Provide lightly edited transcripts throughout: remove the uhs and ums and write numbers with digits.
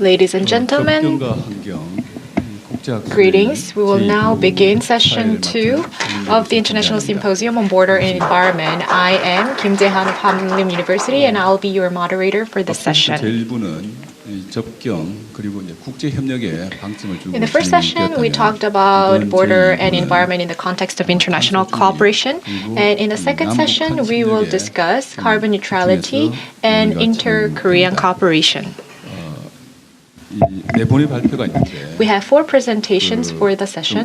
Ladies and gentlemen, greetings. We will now begin session 2 of the International Symposium on Border and Environment. I am Chae-Han of Hallym University, and I'll be your moderator for this session. In the first session, we talked about border and environment in the context of international cooperation. And in the second session, we will discuss carbon neutrality and inter-Korean cooperation. We have 4 presentations for the session.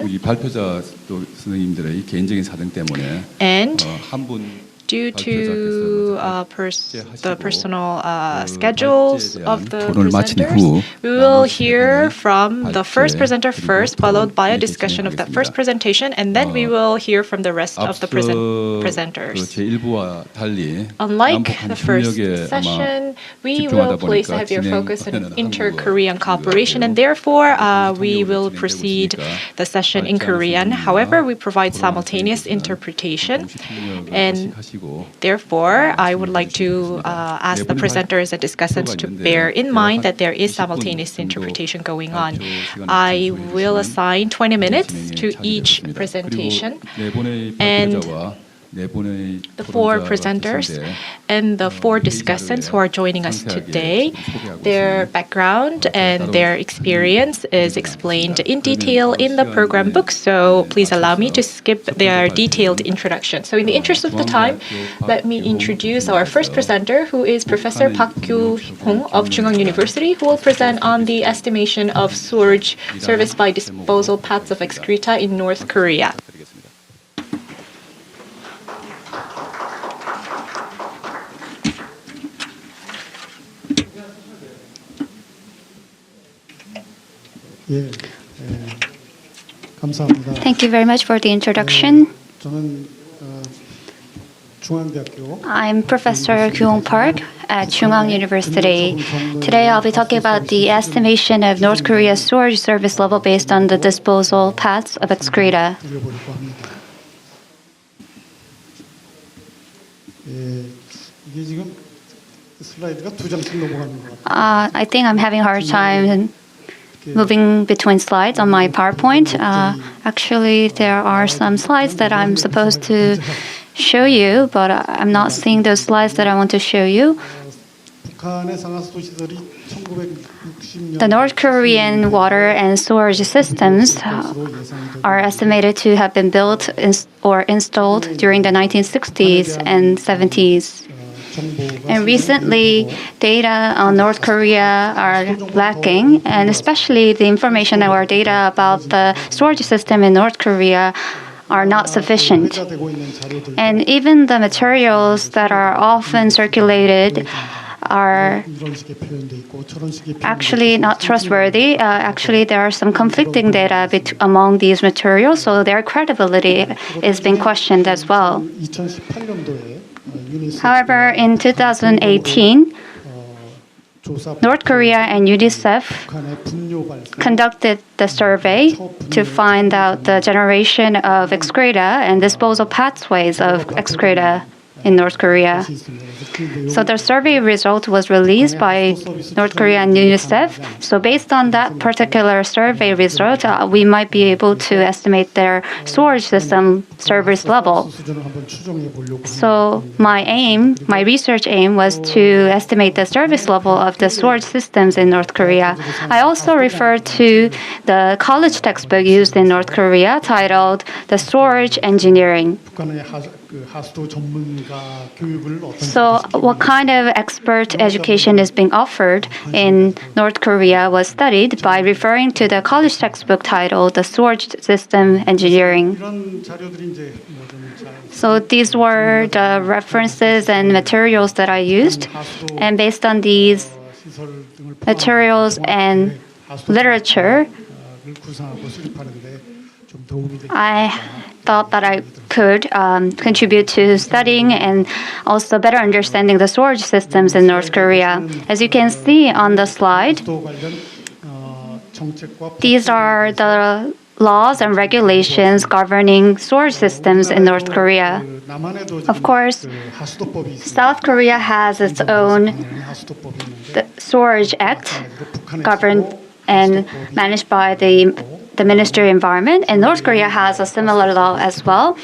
And due to the personal schedules of the presenters, we will hear from the first presenter first, followed by a discussion of that first presentation, and then we will hear from the rest of the presenters. Unlike the first session, we will place a heavier focus on inter-Korean cooperation, and therefore we will proceed the session in Korean. However, we provide simultaneous interpretation, and therefore, I would like to ask the presenters and discussants to bear in mind that there is simultaneous interpretation going on. I will assign 20 minutes to each presentation, and the 4 presenters and the 4 discussants who are joining us today, their background and their experience is explained in detail in the program book, so please allow me to skip their detailed introduction. So in the interest of the time, let me introduce our first presenter, who is Professor Kyoo-Hong of Chung-Ang University, who will present on the estimation of sewerage service by disposal paths of excreta in North Korea. Thank you very much for the introduction. I'm Professor Kyoo-Hong Park at Chung-Ang University. Today I'll be talking about the estimation of North Korea's sewerage service level based on the disposal paths of excreta. I think I'm having a hard time moving between slides on my PowerPoint. Actually, there are some slides that I'm supposed to show you, but I'm not seeing those slides that I want to show you. The North Korean water and sewerage systems are estimated to have been built or installed during the 1960s and 70s. And recently, data on North Korea are lacking, and especially the information or data about the storage system in North Korea are not sufficient. And even the materials that are often circulated are actually not trustworthy. Actually, there are some conflicting data among these materials, so their credibility is being questioned as well. However, in 2018, North Korea and UNICEF conducted the survey to find out the generation of excreta and disposal pathways of excreta in North Korea. So the survey result was released by North Korea and UNICEF. So based on that particular survey result, we might be able to estimate their sewerage system service level. So my research aim was to estimate the service level of the sewerage systems in North Korea. I also referred to the college textbook used in North Korea titled The Sewerage Engineering. So what kind of expert education is being offered in North Korea was studied by referring to the college textbook titled The Sewage System Engineering. So these were the references and materials that I used, and based on these materials and literature, I thought that I could contribute to studying and also better understanding the sewerage systems in North Korea. As you can see on the slide, these are the laws and regulations governing sewerage systems in North Korea. Of course, South Korea has its own Sewerage Act governed and managed by the Ministry of Environment, and North Korea has a similar law as well.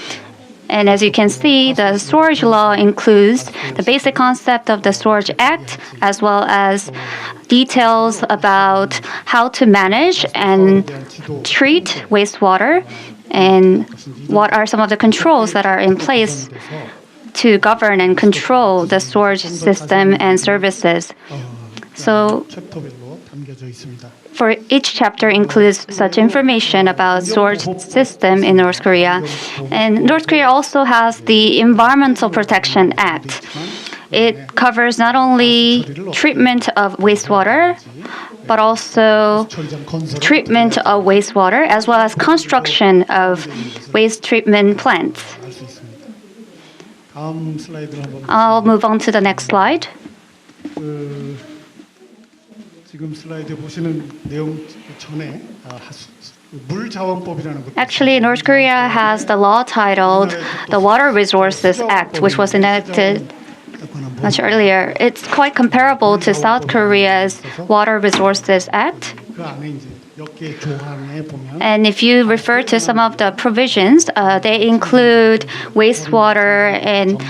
And as you can see, the sewerage law includes the basic concept of the Sewerage Act, as well as details about how to manage and treat wastewater, and what are some of the controls that are in place to govern and control the sewerage system and services. So, for each chapter includes such information about sewerage system in North Korea. And North Korea also has the Environmental Protection Act. It covers not only treatment of wastewater, but also treatment of wastewater, as well as construction of waste treatment plants. I'll move on to the next slide. Actually, North Korea has the law titled the Water Resources Act, which was enacted much earlier. It's quite comparable to South Korea's Water Resources Act. And if you refer to some of the provisions, they include wastewater, and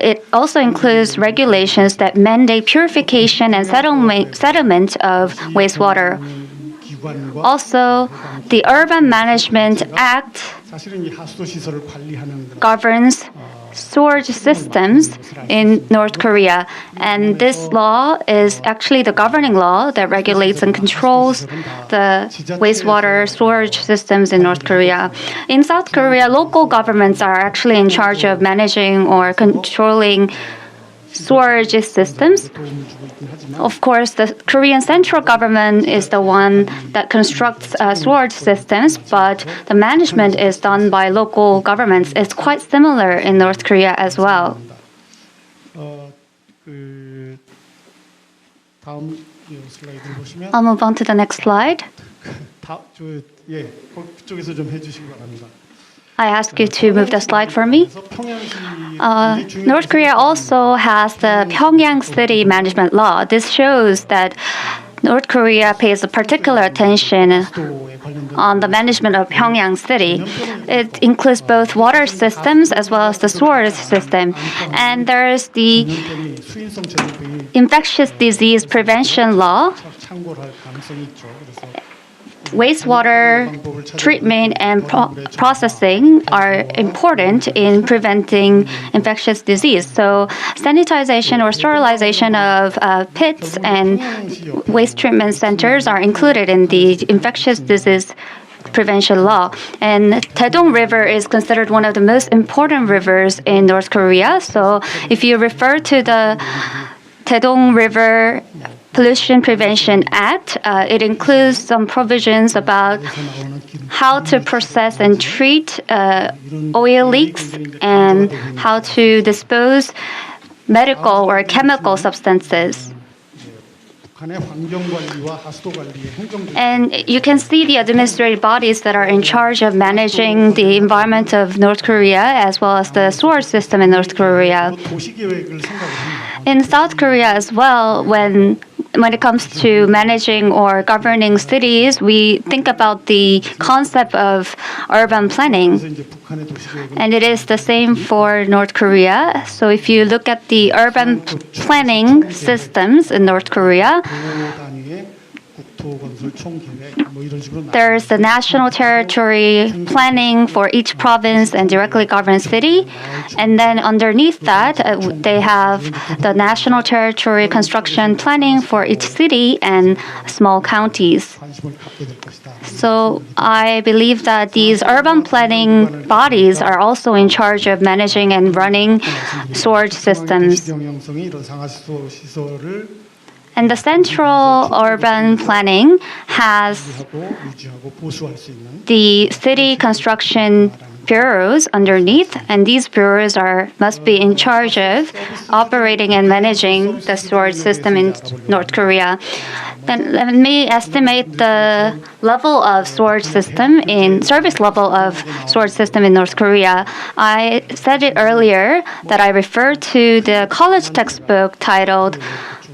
it also includes regulations that mandate purification and settlement of wastewater. Also, the Urban Management Act governs sewerage systems in North Korea. And this law is actually the governing law that regulates and controls the wastewater sewerage systems in North Korea. In South Korea, local governments are actually in charge of managing or controlling sewerage systems. Of course, the Korean central government is the one that constructs sewerage systems, but the management is done by local governments. It's quite similar in North Korea as well. I'll move on to the next slide. I ask you to move the slide for me. North Korea also has the Pyongyang City Management Law. This shows that North Korea pays a particular attention on the management of Pyongyang City. It includes both water systems as well as the sewerage system. And there is the infectious disease prevention law. Wastewater treatment and processing are important in preventing infectious disease. So sanitization or sterilization of pits and waste treatment centers are included in the infectious disease prevention law. And Taedong River is considered one of the most important rivers in North Korea. So if you refer to the Taedong River Pollution Prevention Act, it includes some provisions about how to process and treat oil leaks and how to dispose medical or chemical substances. And you can see the administrative bodies that are in charge of managing the environment of North Korea as well as the sewer system in North Korea. In South Korea as well, when it comes to managing or governing cities, we think about the concept of urban planning. And it is the same for North Korea. So if you look at the urban planning systems in North Korea, there's the national territory planning for each province and directly governed city. And then underneath that, they have the national territory construction planning for each city and small counties. So I believe that these urban planning bodies are also in charge of managing and running sewerage systems. And the Central Urban Planning has the city construction bureaus underneath, and these bureaus must be in charge of operating and managing the sewerage system in North Korea. Then let me estimate the level of storage system in service level of storage system in North Korea. I said it earlier that I referred to the college textbook titled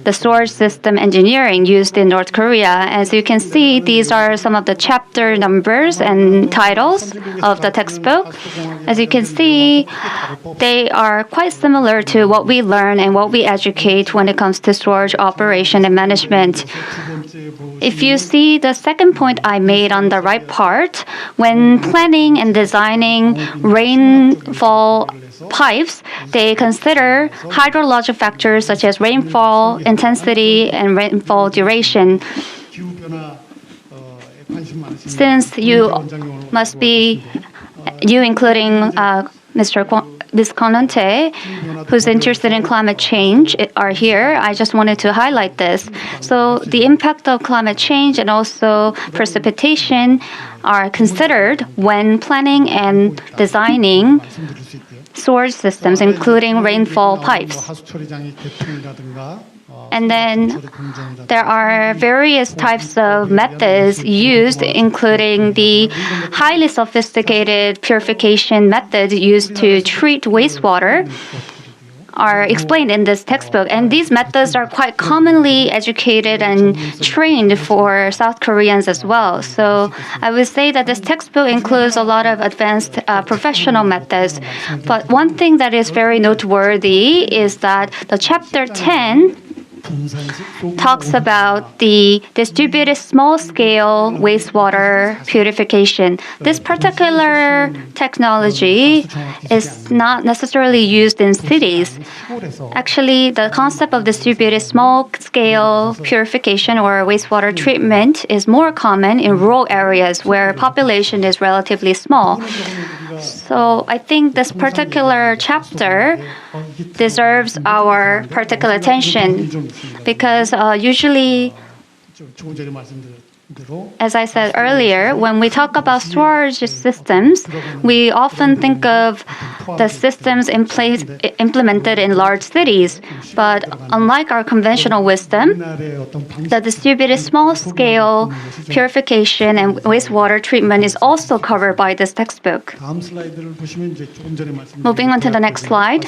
The Storage System Engineering used in North Korea. As you can see, these are some of the chapter numbers and titles of the textbook. As you can see, they are quite similar to what we learn and what we educate when it comes to storage operation and management. If you see the second point I made on the right part, when planning and designing rainfall pipes, they consider hydrologic factors such as rainfall intensity and rainfall duration. Since you including Ms. Won-Tae, who's interested in climate change, are here. I just wanted to highlight this. So the impact of climate change and also precipitation are considered when planning and designing storage systems, including rainfall pipes. And then there are various types of methods used, including the highly sophisticated purification methods used to treat wastewater are explained in this textbook. And these methods are quite commonly educated and trained for South Koreans as well. So I would say that this textbook includes a lot of advanced professional methods. But one thing that is very noteworthy is that the chapter 10 talks about the distributed small-scale wastewater purification. This particular technology is not necessarily used in cities. Actually, the concept of distributed small-scale purification or wastewater treatment is more common in rural areas where population is relatively small. So I think this particular chapter deserves our particular attention because usually, as I said earlier, when we talk about storage systems, we often think of the systems implemented in large cities. But unlike our conventional wisdom, the distributed small-scale purification and wastewater treatment is also covered by this textbook. Moving on to the next slide,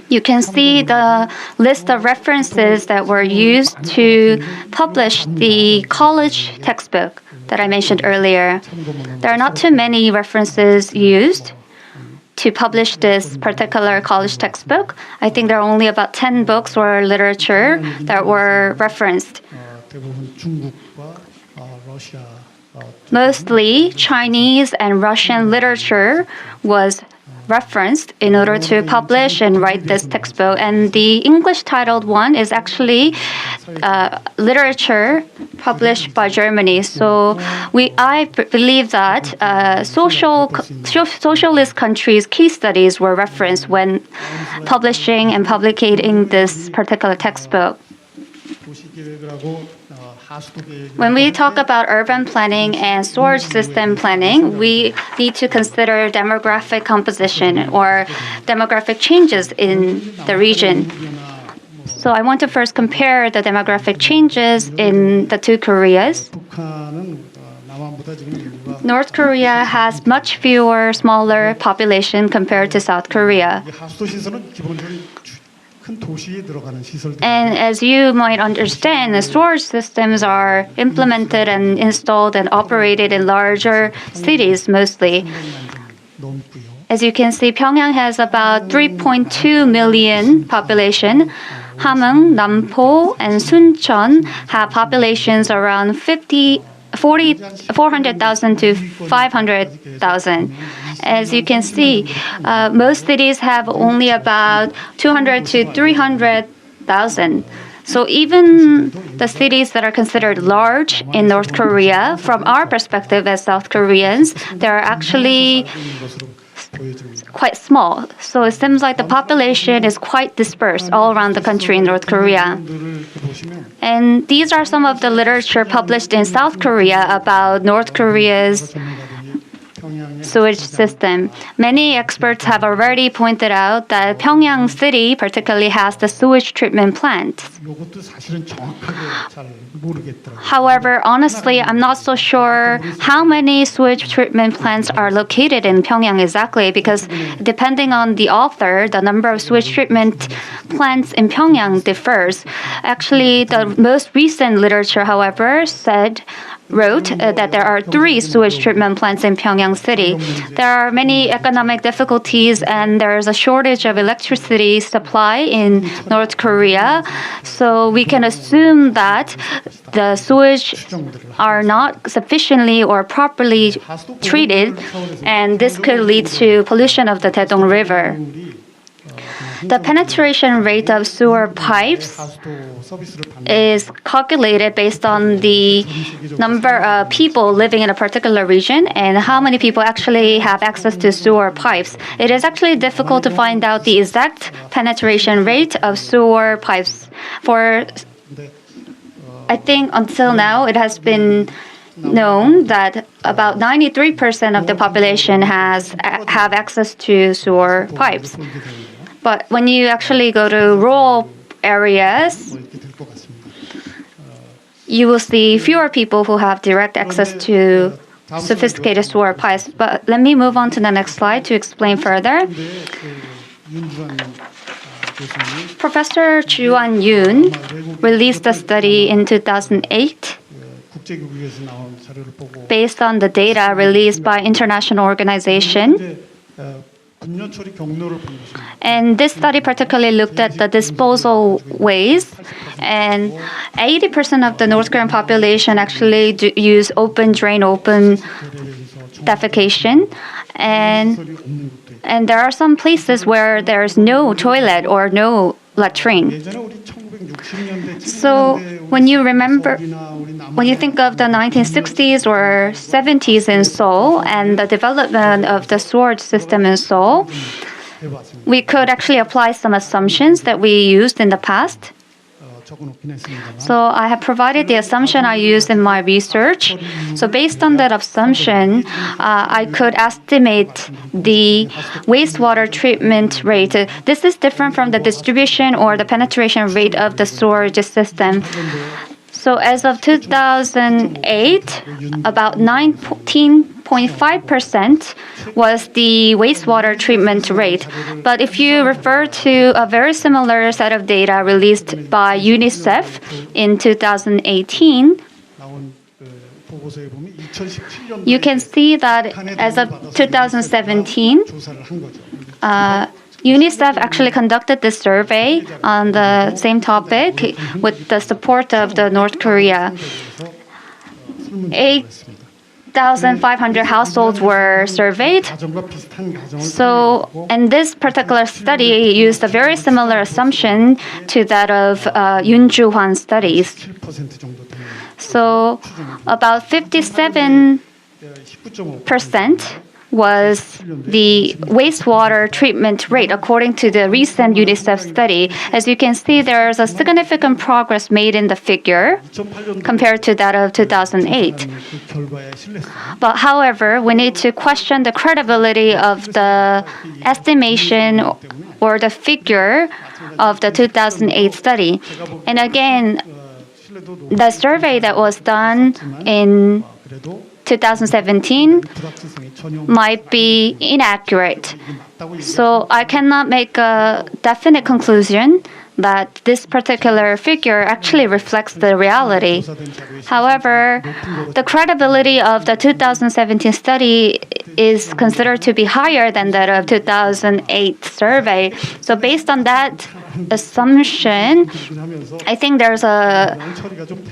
you can see the list of references that were used to publish the college textbook that I mentioned earlier. There are not too many references used to publish this particular college textbook. I think there are only about 10 books or literature that were referenced. Mostly Chinese and Russian literature was referenced in order to publish and write this textbook. And the English titled one is actually literature published by Germany. So I believe that socialist countries' case studies were referenced when publishing and publicating this particular textbook. When we talk about urban planning and storage system planning, we need to consider demographic composition or demographic changes in the region. So I want to first compare the demographic changes in the two Koreas. North Korea has much fewer, smaller population compared to South Korea. And as you might understand, the storage systems are implemented and installed and operated in larger cities mostly. As you can see, Pyongyang has about 3.2 million population. Hamhung, Nampo, and Suncheon have populations around 400,000 to 500,000. As you can see, most cities have only about 200 to 300,000. So even the cities that are considered large in North Korea, from our perspective as South Koreans, they're actually quite small. So it seems like the population is quite dispersed all around the country in North Korea. And these are some of the literature published in South Korea about North Korea's sewage system. Many experts have already pointed out that Pyongyang city particularly has the sewage treatment plant. However, honestly, I'm not so sure how many sewage treatment plants are located in Pyongyang exactly, because depending on the author, the number of sewage treatment plants in Pyongyang differs. Actually, the most recent literature, however, wrote that there are 3 sewage treatment plants in Pyongyang city. There are many economic difficulties and there is a shortage of electricity supply in North Korea. So we can assume that the sewage are not sufficiently or properly treated, and this could lead to pollution of the Taedong River. The penetration rate of sewer pipes is calculated based on the number of people living in a particular region and how many people actually have access to sewer pipes. It is actually difficult to find out the exact penetration rate of sewer pipes. I think until now it has been known that about 93% of the population have access to sewer pipes. But when you actually go to rural areas, you will see fewer people who have direct access to sophisticated sewer pipes. But let me move on to the next slide to explain further. Professor Ju-Han Yoon released a study in 2008 based on the data released by international organization. And this study particularly looked at the disposal ways, and 80% of the North Korean population actually use open drain, open defecation, and there are some places where there's no toilet or no latrine. So when you think of the 1960s or 70s in Seoul and the development of the sewage system in Seoul, we could actually apply some assumptions that we used in the past. So I have provided the assumption I used in my research. So based on that assumption, I could estimate the wastewater treatment rate. This is different from the distribution or the penetration rate of the sewage system. So as of 2008, about 19.5% was the wastewater treatment rate. But if you refer to a very similar set of data released by UNICEF in 2018, you can see that as of 2017, UNICEF actually conducted this survey on the same topic with the support of the North Korea. 8,500 households were surveyed. So, and this particular study used a very similar assumption to that of Yoon Ju-hwan studies. So, about 57% was the wastewater treatment rate according to the recent UNICEF study. As you can see, there is a significant progress made in the figure compared to that of 2008. But however, we need to question the credibility of the estimation or the figure of the 2008 study. And again, the survey that was done in 2017 might be inaccurate. So I cannot make a definite conclusion that this particular figure actually reflects the reality. However, the credibility of the 2017 study is considered to be higher than that of 2008 survey. So based on that assumption, I think there's a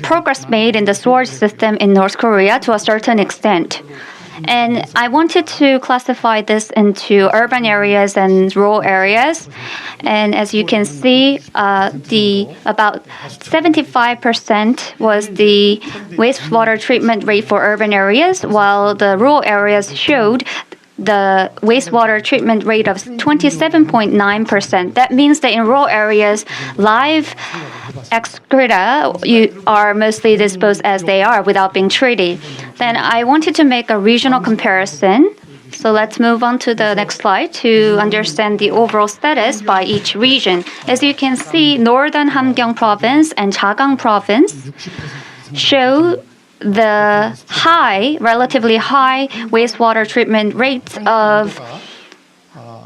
progress made in the sewage system in North Korea to a certain extent. And I wanted to classify this into urban areas and rural areas. And as you can see, about 75% was the wastewater treatment rate for urban areas, while the rural areas showed the wastewater treatment rate of 27.9%. That means that in rural areas, live excreta are mostly disposed as they are without being treated. Then I wanted to make a regional comparison So let's move on to the next slide to understand the overall status by each region. As you can see, Northern Hamgyong Province and Chagang Province show the relatively high wastewater treatment rates of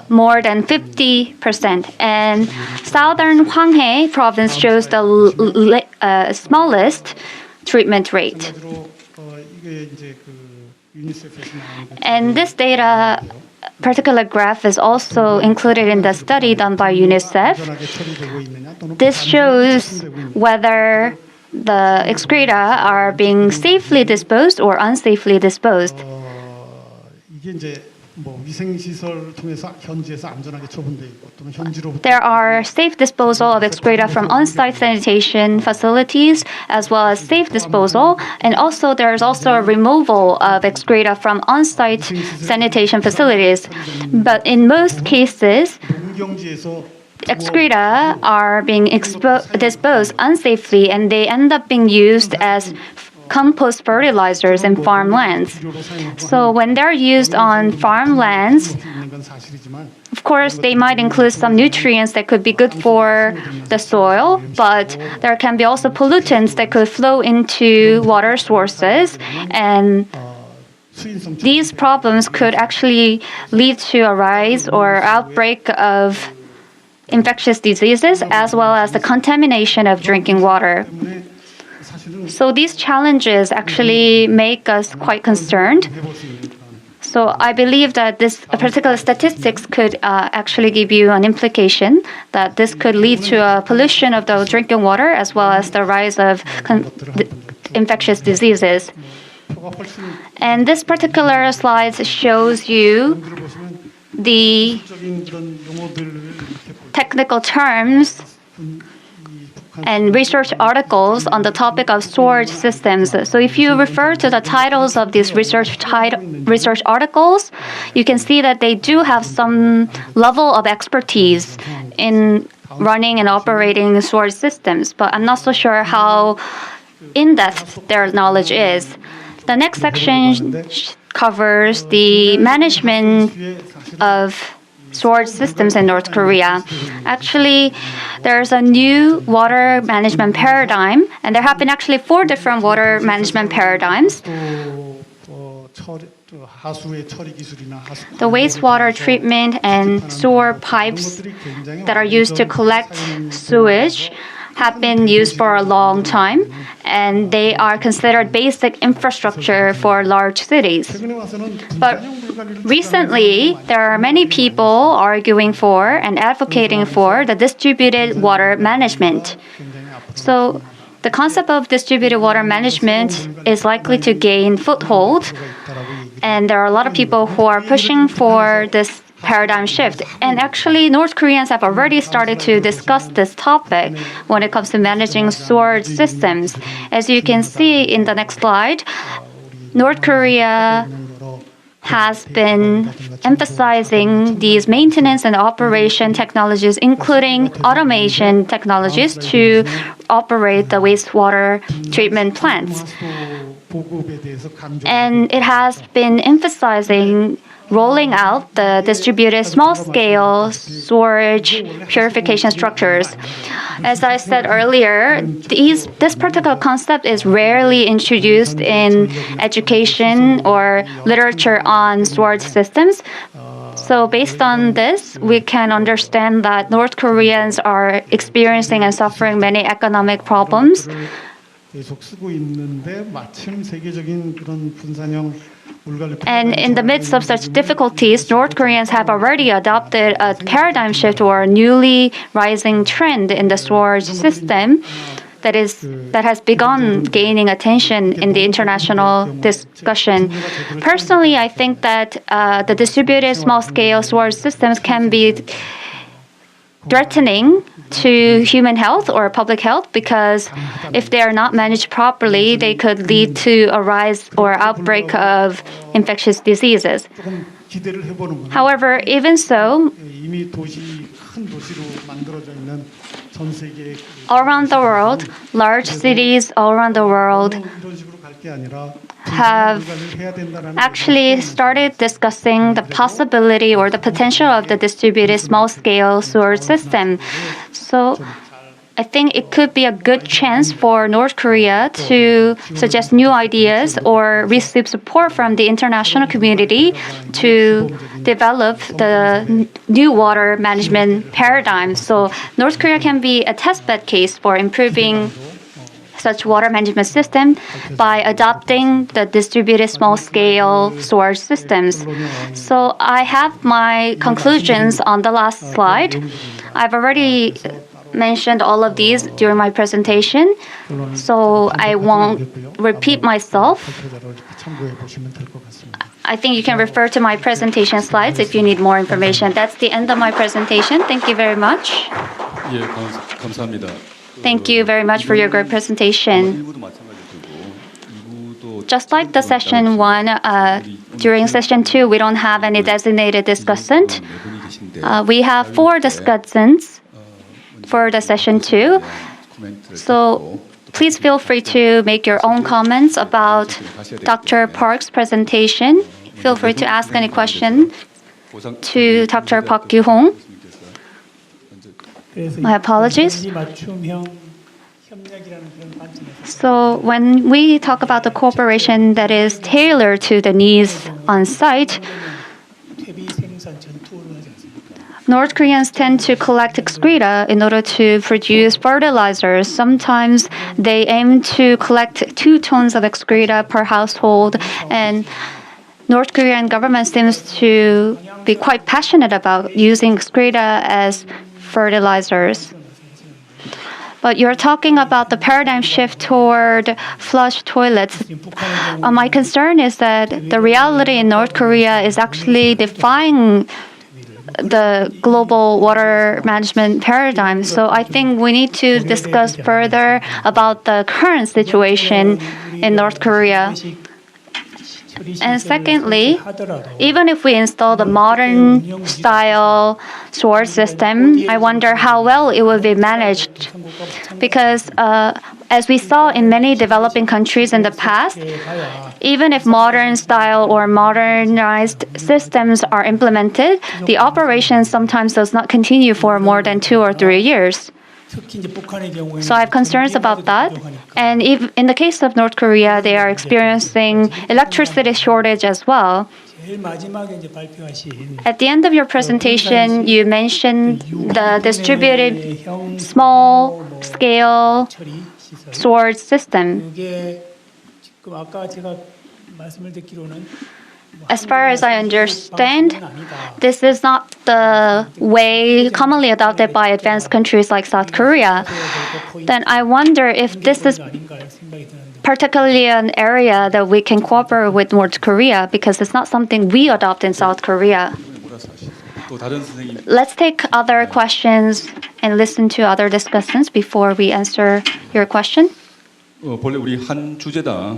more than 50%. And Southern Hwanghae Province shows the smallest treatment rate. And this data, particular graph, is also included in the study done by UNICEF. This shows whether the excreta are being safely disposed or unsafely disposed. There are safe disposal of excreta from on-site sanitation facilities, as well as safe disposal, and also there is also a removal of excreta from on-site sanitation facilities. But in most cases, excreta are being disposed unsafely, and they end up being used as compost fertilizers in farmlands. So when they're used on farmlands, of course, they might include some nutrients that could be good for the soil, but there can be also pollutants that could flow into water sources, and these problems could actually lead to a rise or outbreak of infectious diseases, as well as the contamination of drinking water. So these challenges actually make us quite concerned. So I believe that this particular statistics could actually give you an implication that this could lead to a pollution of the drinking water, as well as the rise of infectious diseases. And this particular slide shows you the technical terms and research articles on the topic of storage systems. So if you refer to the titles of these research articles, you can see that they do have some level of expertise in running and operating storage systems, but I'm not so sure how in-depth their knowledge is. The next section covers the management of storage systems in North Korea. Actually, there's a new water management paradigm, and there have been actually 4 different water management paradigms. The wastewater treatment and sewer pipes that are used to collect sewage have been used for a long time, and they are considered basic infrastructure for large cities. But recently, there are many people arguing for and advocating for the distributed water management. So the concept of distributed water management is likely to gain foothold, and there are a lot of people who are pushing for this paradigm shift. And actually, North Koreans have already started to discuss this topic when it comes to managing storage systems. As you can see in the next slide, North Korea has been emphasizing these maintenance and operation technologies, including automation technologies, to operate the wastewater treatment plants. And it has been emphasizing rolling out the distributed small-scale storage purification structures. As I said earlier, this particular concept is rarely introduced in education or literature on storage systems. So based on this, we can understand that North Koreans are experiencing and suffering many economic problems. And in the midst of such difficulties, North Koreans have already adopted a paradigm shift or a newly rising trend in the storage system that has begun gaining attention in the international discussion. Personally, I think that the distributed small-scale storage systems can be threatening to human health or public health, because if they are not managed properly, they could lead to a rise or outbreak of infectious diseases. However, even so, All around the world, large cities all around the world have actually started discussing the possibility or the potential of the distributed small-scale sewer system. So I think it could be a good chance for North Korea to suggest new ideas or receive support from the international community to develop the new water management paradigm. So North Korea can be a testbed case for improving such water management system by adopting the distributed small-scale sewerage systems. So I have my conclusions on the last slide. I've already mentioned all of these during my presentation, so I won't repeat myself. I think you can refer to my presentation slides if you need more information. That's the end of my presentation. Thank you very much. 예, 감사합니다. Thank you very much for your great presentation. Just like the session 1, during session 2, we don't have any designated discussant. We have 4 discussants for the session 2. So please feel free to make your own comments about Dr. Park's presentation. Feel free to ask any question to Dr. Park Kyoo-Hong. My apologies. So when we talk about the cooperation that is tailored to the needs on site, North Koreans tend to collect excreta in order to produce fertilizers. Sometimes they aim to collect 2 tons of excreta per household, and North Korean government seems to be quite passionate about using excreta as fertilizers. But you're talking about the paradigm shift toward flush toilets. My concern is that the reality in North Korea is actually defying the global water management paradigm. So I think we need to discuss further about the current situation in North Korea. And secondly, even if we install the modern style sewer system, I wonder how well it will be managed. Because as we saw in many developing countries in the past, even if modern style or modernized systems are implemented, the operation sometimes does not continue for more than 2 or 3 years. So I have concerns about that. And if, in the case of North Korea, they are experiencing electricity shortage as well. At the end of your presentation, you mentioned the distributed small-scale sewerage system. As far as I understand, this is not the way commonly adopted by advanced countries like South Korea. Then I wonder if this is particularly an area that we can cooperate with North Korea, because it's not something we adopt in South Korea. Let's take other questions and listen to other discussants before we answer your question. 본래 우리 한 주제당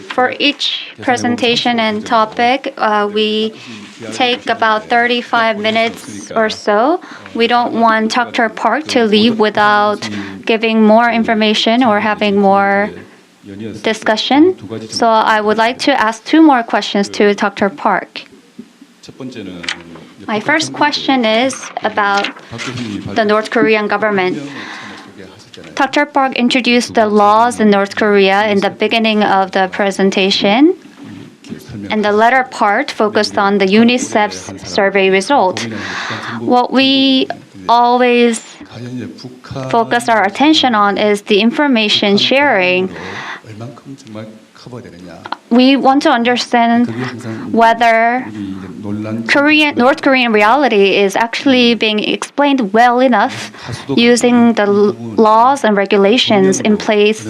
For each presentation and topic, we take about 35 minutes or so. We don't want Dr. Park to leave without giving more information or having more discussion. So I would like to ask 2 more questions to Dr. Park. My first question is about the North Korean government. Dr. Park introduced the laws in North Korea in the beginning of the presentation, and the latter part focused on the UNICEF's survey result. What we always focus our attention on is the information sharing. We want to understand whether North Korean reality is actually being explained well enough using the laws and regulations in place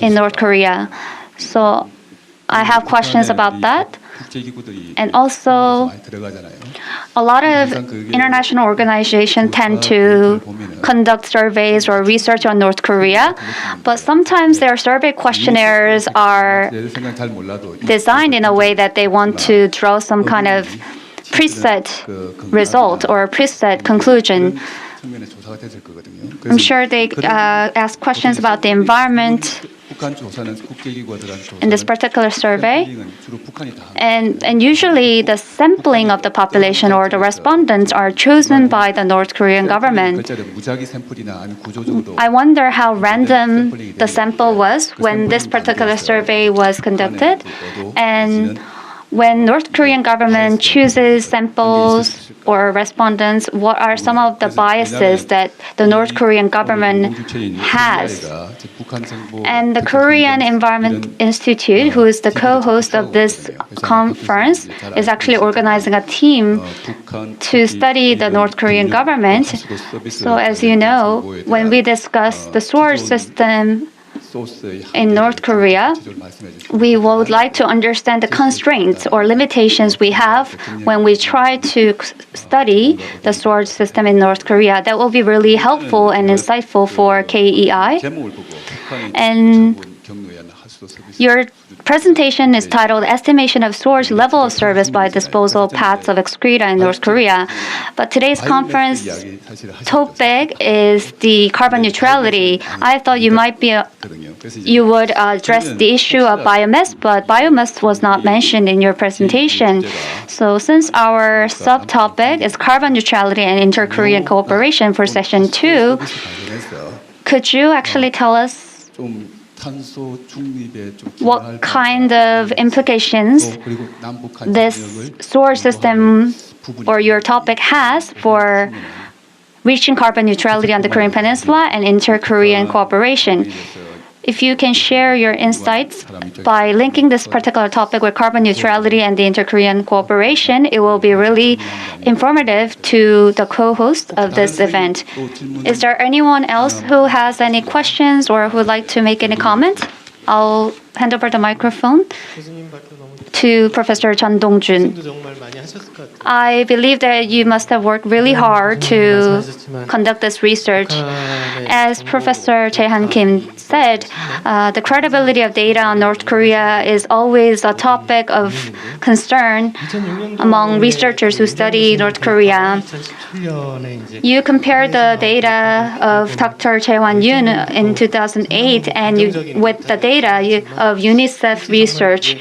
in North Korea. So I have questions about that. And also, a lot of international organizations tend to conduct surveys or research on North Korea, but sometimes their survey questionnaires are designed in a way that they want to draw some kind of preset result or preset conclusion. 측면의 조사가 됐을 거거든요. I'm sure they asked questions about the environment 북한 조사는 국제기구가 들어간 in this 조사는 particular survey. 샘플링은 주로 북한이 다 합니다. And usually the sampling of the population or the respondents are chosen by the North Korean government. 글자를 무작위 샘플이나 아니면 구조적으로 I wonder how random the sample was when this particular survey was conducted. And when North Korean government chooses samples or respondents, what are some of the biases that the North Korean government has? And the Korean Environment Institute, who is the co-host of this conference, is actually organizing a team to study the North Korean government. So as you know, when we discuss the sewage system in North Korea, we would like to understand the constraints or limitations we have when we try to study the sewage system in North Korea. That will be really helpful and insightful for KEI. And your presentation is titled Estimation of Sewage Level of Service by Disposal Paths of Excreta in North Korea. But today's conference topic is the carbon neutrality. I thought you would address the issue of biomass, but biomass was not mentioned in your presentation. So since our subtopic is carbon neutrality and inter-Korean cooperation for session 2, could you actually tell us what kind of implications this sewage system or your topic has for reaching carbon neutrality on the Korean Peninsula and inter-Korean cooperation? If you can share your insights by linking this particular topic with carbon neutrality and the inter-Korean cooperation, it will be really informative to the co-host of this event. Is there anyone else who has any questions or who would like to make any comments? I'll hand over the microphone to Professor Chun Dong-jun. I believe that you must have worked really hard to conduct this research. As Professor Chae-Han Kim said, the credibility of data on North Korea is always a topic of concern among researchers who study North Korea. You compare the data of Dr. Chae-Hwan Yoon in 2008 and with the data of UNICEF research.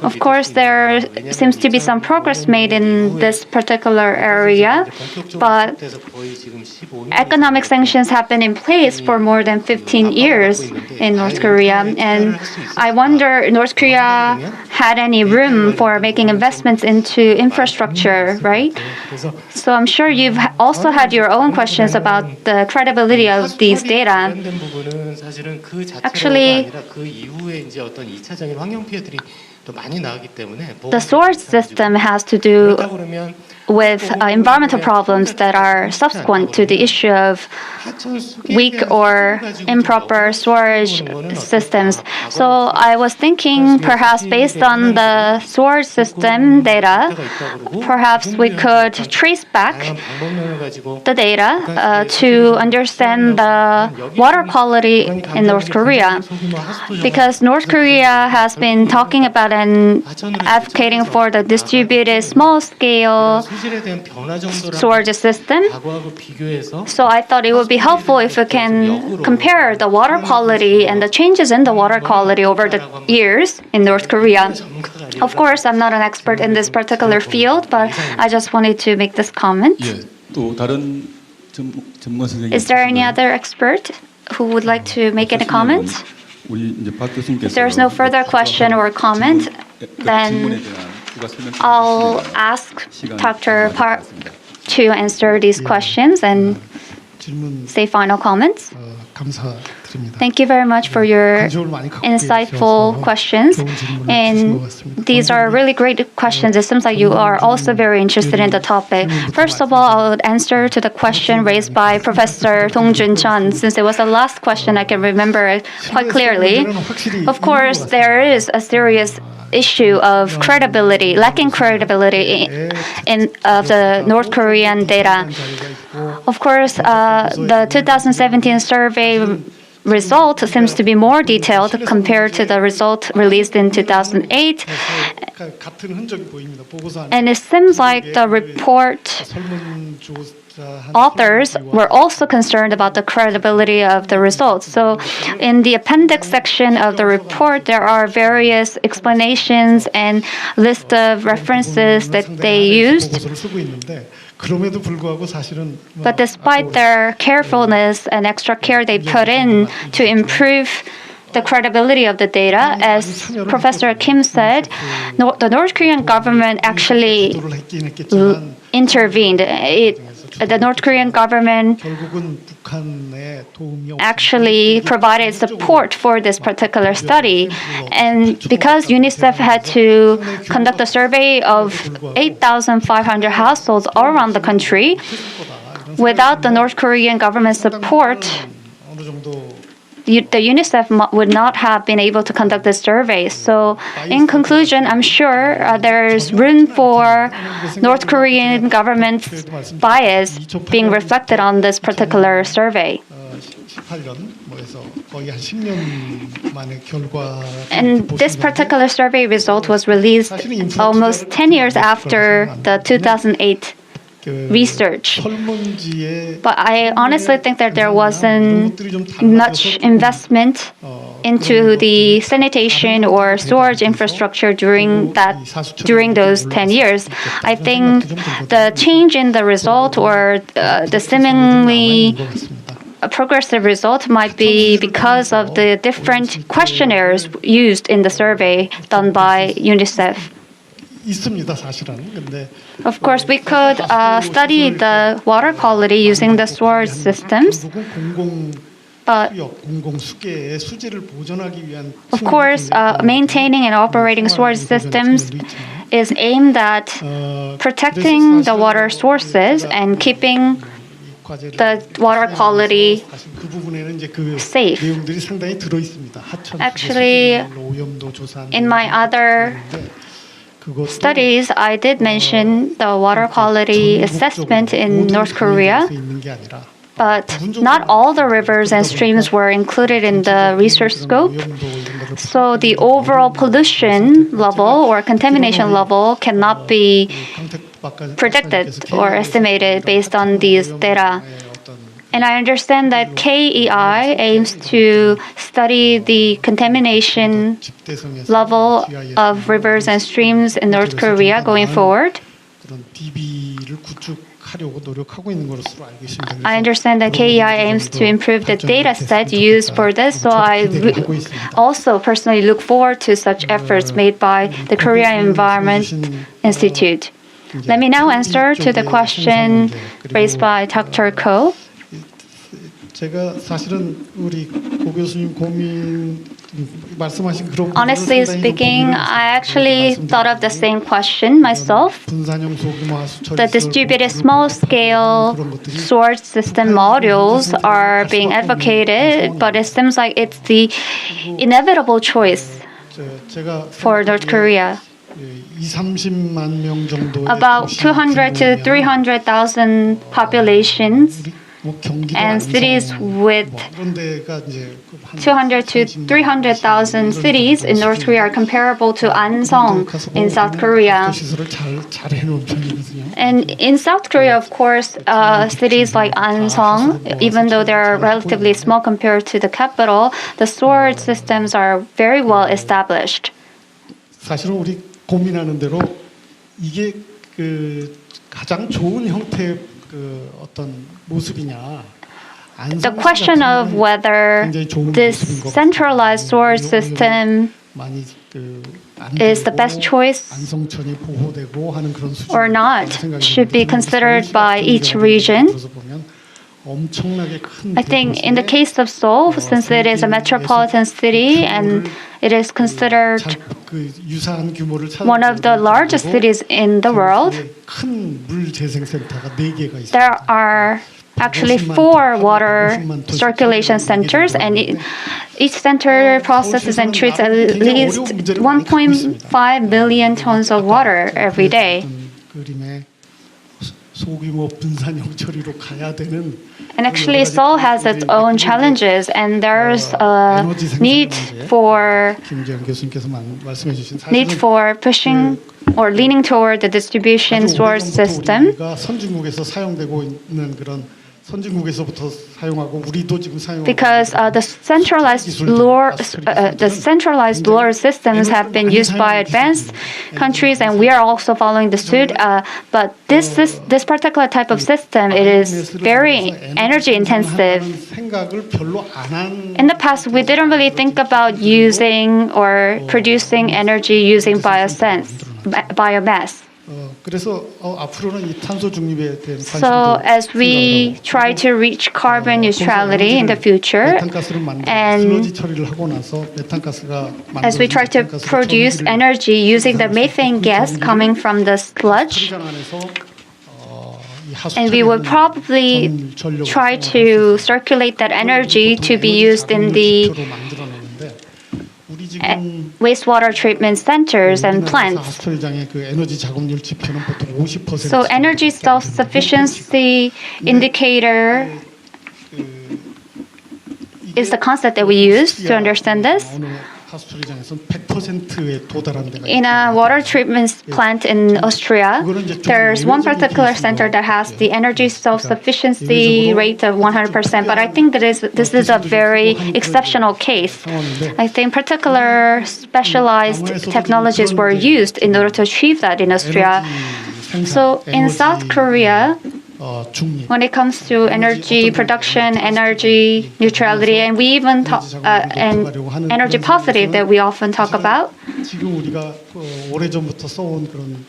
Of course, there seems to be some progress made in this particular area, but economic sanctions have been in place for more than 15 years in North Korea. And I wonder, North Korea had any room for making investments into infrastructure, right? So I'm sure you've also had your own questions about the credibility of these data. Actually, the sewage system has to do with environmental problems that are subsequent to the issue of weak or improper sewage systems. So I was thinking perhaps based on the sewage system data, perhaps we could trace back the data to understand the water quality in North Korea. Because North Korea has been talking about and advocating for the distributed small-scale sewage system. So I thought it would be helpful if we can compare the water quality and the changes in the water quality over the years in North Korea. Of course, I'm not an expert in this particular field, but I just wanted to make this comment. Is there any other expert who would like to make any comments? If there's no further question or comment, then I'll ask Dr. Park to answer these questions and say final comments. Thank you very much for your insightful questions. And these are really great questions. It seems like you are also very interested in the topic. First of all, I'll answer to the question raised by Professor Dong-jun Chun, since it was the last question I can remember it quite clearly. Of course, there is a serious issue of credibility, lacking credibility in the North Korean data. Of course, the 2017 survey result seems to be more detailed compared to the result released in 2008. And it seems like the report authors were also concerned about the credibility of the results. So in the appendix section of the report, there are various explanations and list of references that they used. But despite their carefulness and extra care they put in to improve the credibility of the data, as Professor Kim said, the North Korean government actually intervened. The North Korean government actually provided support for this particular study. And because UNICEF had to conduct a survey of 8,500 households all around the country, without the North Korean government support, the UNICEF would not have been able to conduct this survey. So in conclusion, I'm sure there's room for North Korean government's bias being reflected on this particular survey. And this particular survey result was released almost 10 years after the 2008 research. But I honestly think that there wasn't much investment into the sanitation or storage infrastructure during those 10 years. I think the change in the result or the seemingly progressive result might be because of the different questionnaires used in the survey done by UNICEF. Of course, we could study the water quality using the sewage systems. But of course, maintaining and operating sewage systems is aimed at protecting the water sources and keeping the water quality safe. Actually, in my other studies, I did mention the water quality assessment in North Korea, but not all the rivers and streams were included in the research scope. So the overall pollution level or contamination level cannot be predicted or estimated based on these data. And I understand that KEI aims to study the contamination level of rivers and streams in North Korea going forward. I understand that KEI aims to improve the data set used for this, so I also personally look forward to such efforts made by the Korea Environment Institute. Let me now answer to the question raised by Dr. Ko. Honestly speaking, I actually thought of the same question myself. The distributed small-scale sewage system modules are being advocated, but it seems like it's the inevitable choice for North Korea. About 200 to 300,000 populations and cities with 200 to 300,000 cities in North Korea are comparable to Ansong in South Korea. And in South Korea, of course, cities like Ansong, even though they're relatively small compared to the capital, the sewage systems are very well established. 사실은 우리 고민하는 대로 이게 그 가장 좋은 형태의 그 어떤 모습이냐. The question of whether this centralized sewage system is the best choice or not should be considered by each region. I think in the case of Seoul, since it is a metropolitan city and it is considered one of the largest cities in the world, there are actually 4 water circulation centers, and each center processes and treats at least 1.5 million tons of water every day. 소규모 분산형 처리로 가야 되는 And actually, Seoul has its own challenges, and there's a need for 김재현 교수님께서 말씀해 주신 need for pushing or leaning toward the distribution source system. 우리가 선진국에서 사용되고 있는 그런 선진국에서부터 사용하고 우리도 지금 사용하고 Because the centralized lure systems have been used by advanced countries, and we are also following the suit. But this particular type of system, it is very energy intensive. 생각을 별로 안 한 In the past, we didn't really think about using or producing energy using biomass. 그래서 앞으로는 이 탄소 중립에 대한 So as we try to reach carbon neutrality in the future, and as we try to produce energy using the methane gas coming from the sludge, and we will probably try to circulate that energy to be used in the wastewater treatment centers and plants. So energy self-sufficiency indicator is the concept that we use to understand this. In a water treatment plant in Austria, there's one particular center that has the energy self-sufficiency rate of 100%, but I think that this is a very exceptional case. I think particular specialized technologies were used in order to achieve that in Austria. So in South Korea, when it comes to energy production, energy neutrality, and we even talk and energy positive that we often talk about,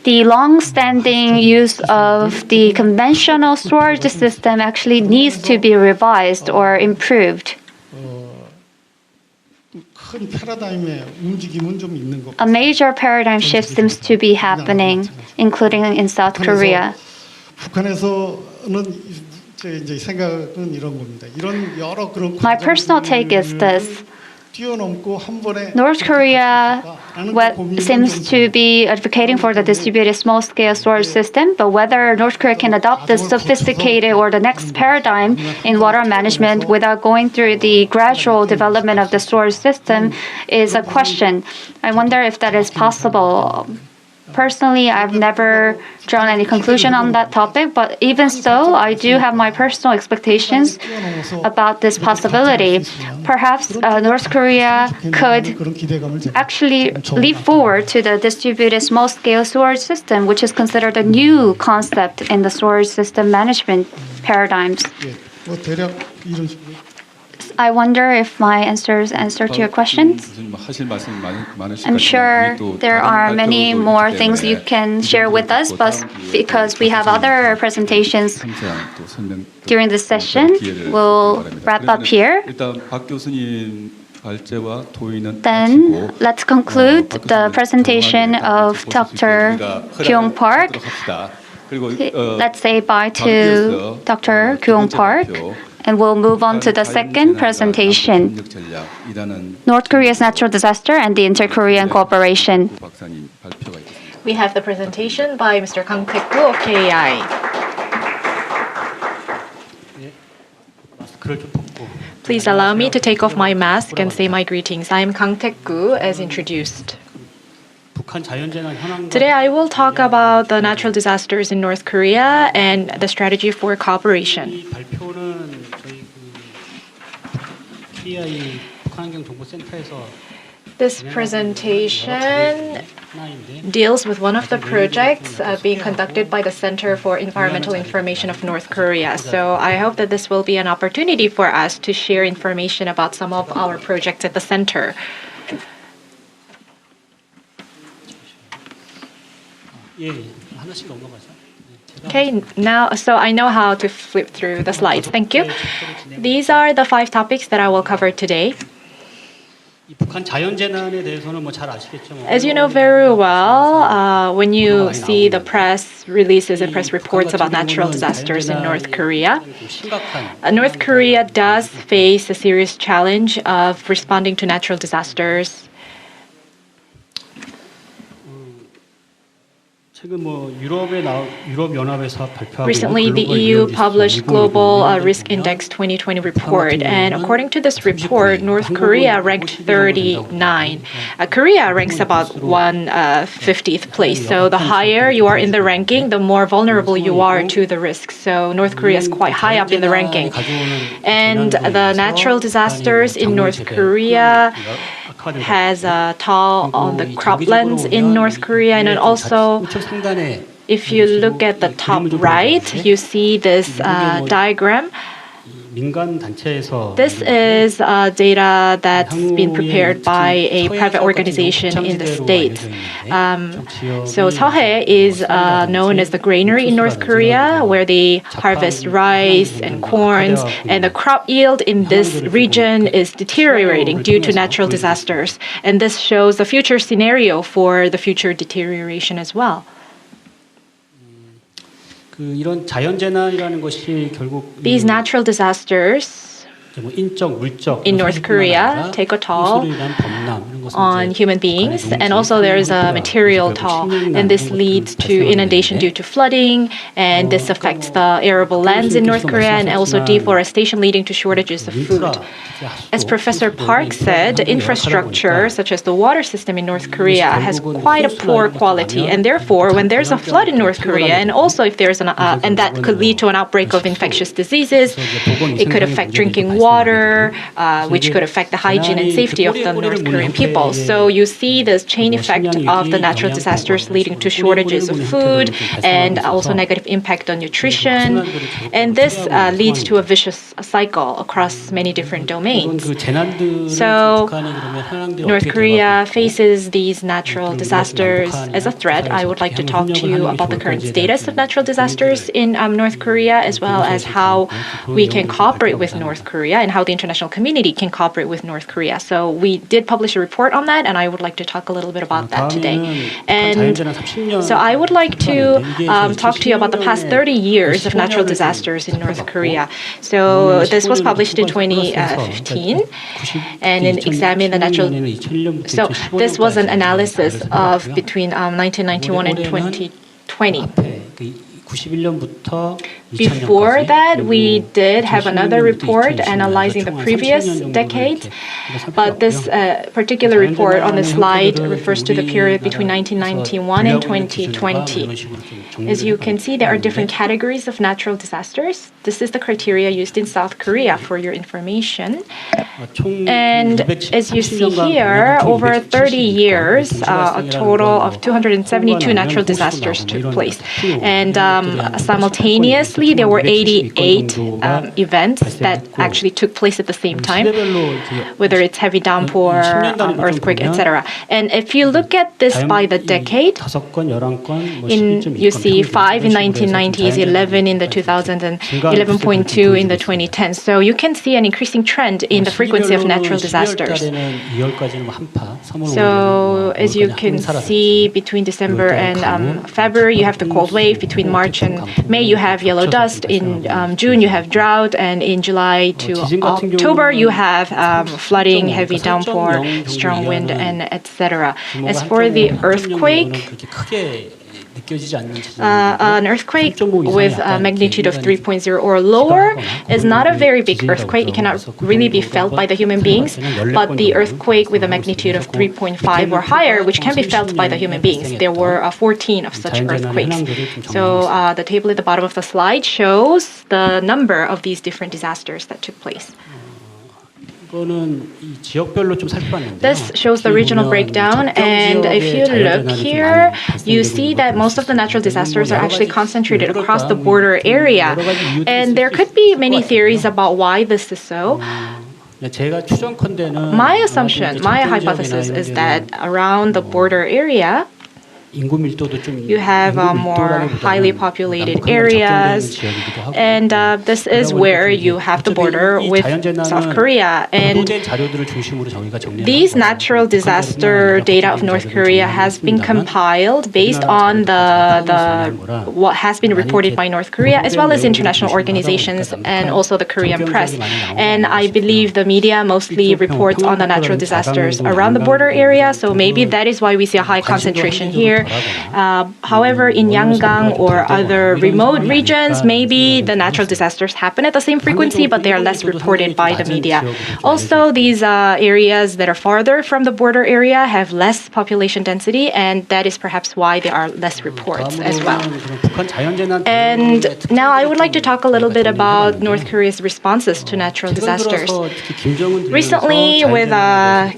the long-standing use of the conventional storage system actually needs to be revised or improved. A major paradigm shift seems to be happening, including in South Korea. My personal take is this. North Korea seems to be advocating for the distributed small-scale storage system, but whether North Korea can adopt this sophisticated or the next paradigm in water management without going through the gradual development of the storage system is a question. I wonder if that is possible. Personally, I've never drawn any conclusion on that topic, but even so, I do have my personal expectations about this possibility. Perhaps North Korea could actually leap forward to the distributed small-scale storage system, which is considered a new concept in the storage system management paradigms. I wonder if my answers answer to your questions. I'm sure there are many more things you can share with us, but because we have other presentations during this session, we'll wrap up here. Then let's conclude the presentation of Dr. Kyoo-Hong Park. Let's say bye to Dr. Kyoo-Hong Park. And we'll move on to the second presentation, North Korea's natural disaster and the inter-Korean cooperation. We have the presentation by Mr. Kang Taek-gu of KAI. Please allow me to take off my mask and say my greetings. I am Kang Taek-gu, as introduced. Today I will talk about the natural disasters in North Korea and the strategy for cooperation. This presentation deals with one of the projects being conducted by the Center for Environmental Information of North Korea. So I hope that this will be an opportunity for us to share information about some of our projects at the center. Okay, now, so I know how to flip through the slides. Thank you. These are the 5 topics that I will cover today. As you know very well, when you see the press releases and press reports about natural disasters in North Korea, North Korea does face a serious challenge of responding to natural disasters. Recently, the EU published Global Risk Index 2020 report, and according to this report, North Korea ranked 39. Korea ranks about 150th place. So the higher you are in the ranking, the more vulnerable you are to the risks. So North Korea is quite high up in the ranking. And the natural disasters in North Korea has a toll on the croplands in North Korea, and then also if you look at the top right, you see this diagram. This is data that's been prepared by a private organization in the States. So Seohae is known as the granary in North Korea, where they harvest rice and corns, and the crop yield in this region is deteriorating due to natural disasters. And this shows the future scenario for the future deterioration as well. These natural disasters in North Korea take a toll on human beings, and also there is a material toll, and this leads to inundation due to flooding, and this affects the arable lands in North Korea, and also deforestation leading to shortages of food. As Professor Park said, infrastructure such as the water system in North Korea has quite a poor quality, and therefore when there's a flood in North Korea, and also if there's and that could lead to an outbreak of infectious diseases, it could affect drinking water, which could affect the hygiene and safety of the North Korean people. So you see this chain effect of the natural disasters leading to shortages of food and also negative impact on nutrition. And this leads to a vicious cycle across many different domains. So North Korea faces these natural disasters as a threat. I would like to talk to you about the current status of natural disasters in North Korea, as well as how we can cooperate with North Korea and how the international community can cooperate with North Korea. So we did publish a report on that, and I would like to talk a little bit about that today. And so I would like to talk to you about the past 30 years of natural disasters in North Korea. So this was published in 2015, and it examined the natural. So this was an analysis of between 1991 and 2020. Before that, we did have another report analyzing the previous decade, but this particular report on the slide refers to the period between 1991 and 2020. As you can see, there are different categories of natural disasters. This is the criteria used in South Korea for your information. And as you see here, over 30 years, a total of 272 natural disasters took place. And simultaneously, there were 88 events that actually took place at the same time, whether it's heavy downpour, earthquake, etc. And if you look at this by the decade, you see 5 in 1990s, 11 in the 2000s, and 11.2 in the 2010s. So you can see an increasing trend in the frequency of natural disasters. So as you can see, between December and February, you have the cold wave. Between March and May, you have yellow dust. In June, you have drought. And in July to October, you have flooding, heavy downpour, strong wind, and etc. As for the earthquake, an earthquake with a magnitude of 3.0 or lower is not a very big earthquake. It cannot really be felt by the human beings. But the earthquake with a magnitude of 3.5 or higher, which can be felt by the human beings, there were 14 of such earthquakes. So the table at the bottom of the slide shows the number of these different disasters that took place. This shows the regional breakdown, and if you look here, you see that most of the natural disasters are actually concentrated across the border area. And there could be many theories about why this is so. My assumption, my hypothesis is that around the border area, you have more highly populated areas, and this is where you have the border with South Korea. And these natural disaster data of North Korea has been compiled based on what has been reported by North Korea, as well as international organizations and also the Korean press. And I believe the media mostly reports on the natural disasters around the border area, so maybe that is why we see a high concentration here. disaster. However, in Yangang or other remote regions, maybe the natural disasters happen at the same frequency, but they are less reported by the media. Also, these areas that are farther from the border area have less population density, and that is perhaps why there are less reports as well. And now I would like to talk a little bit about North Korea's responses to natural disasters. Recently, with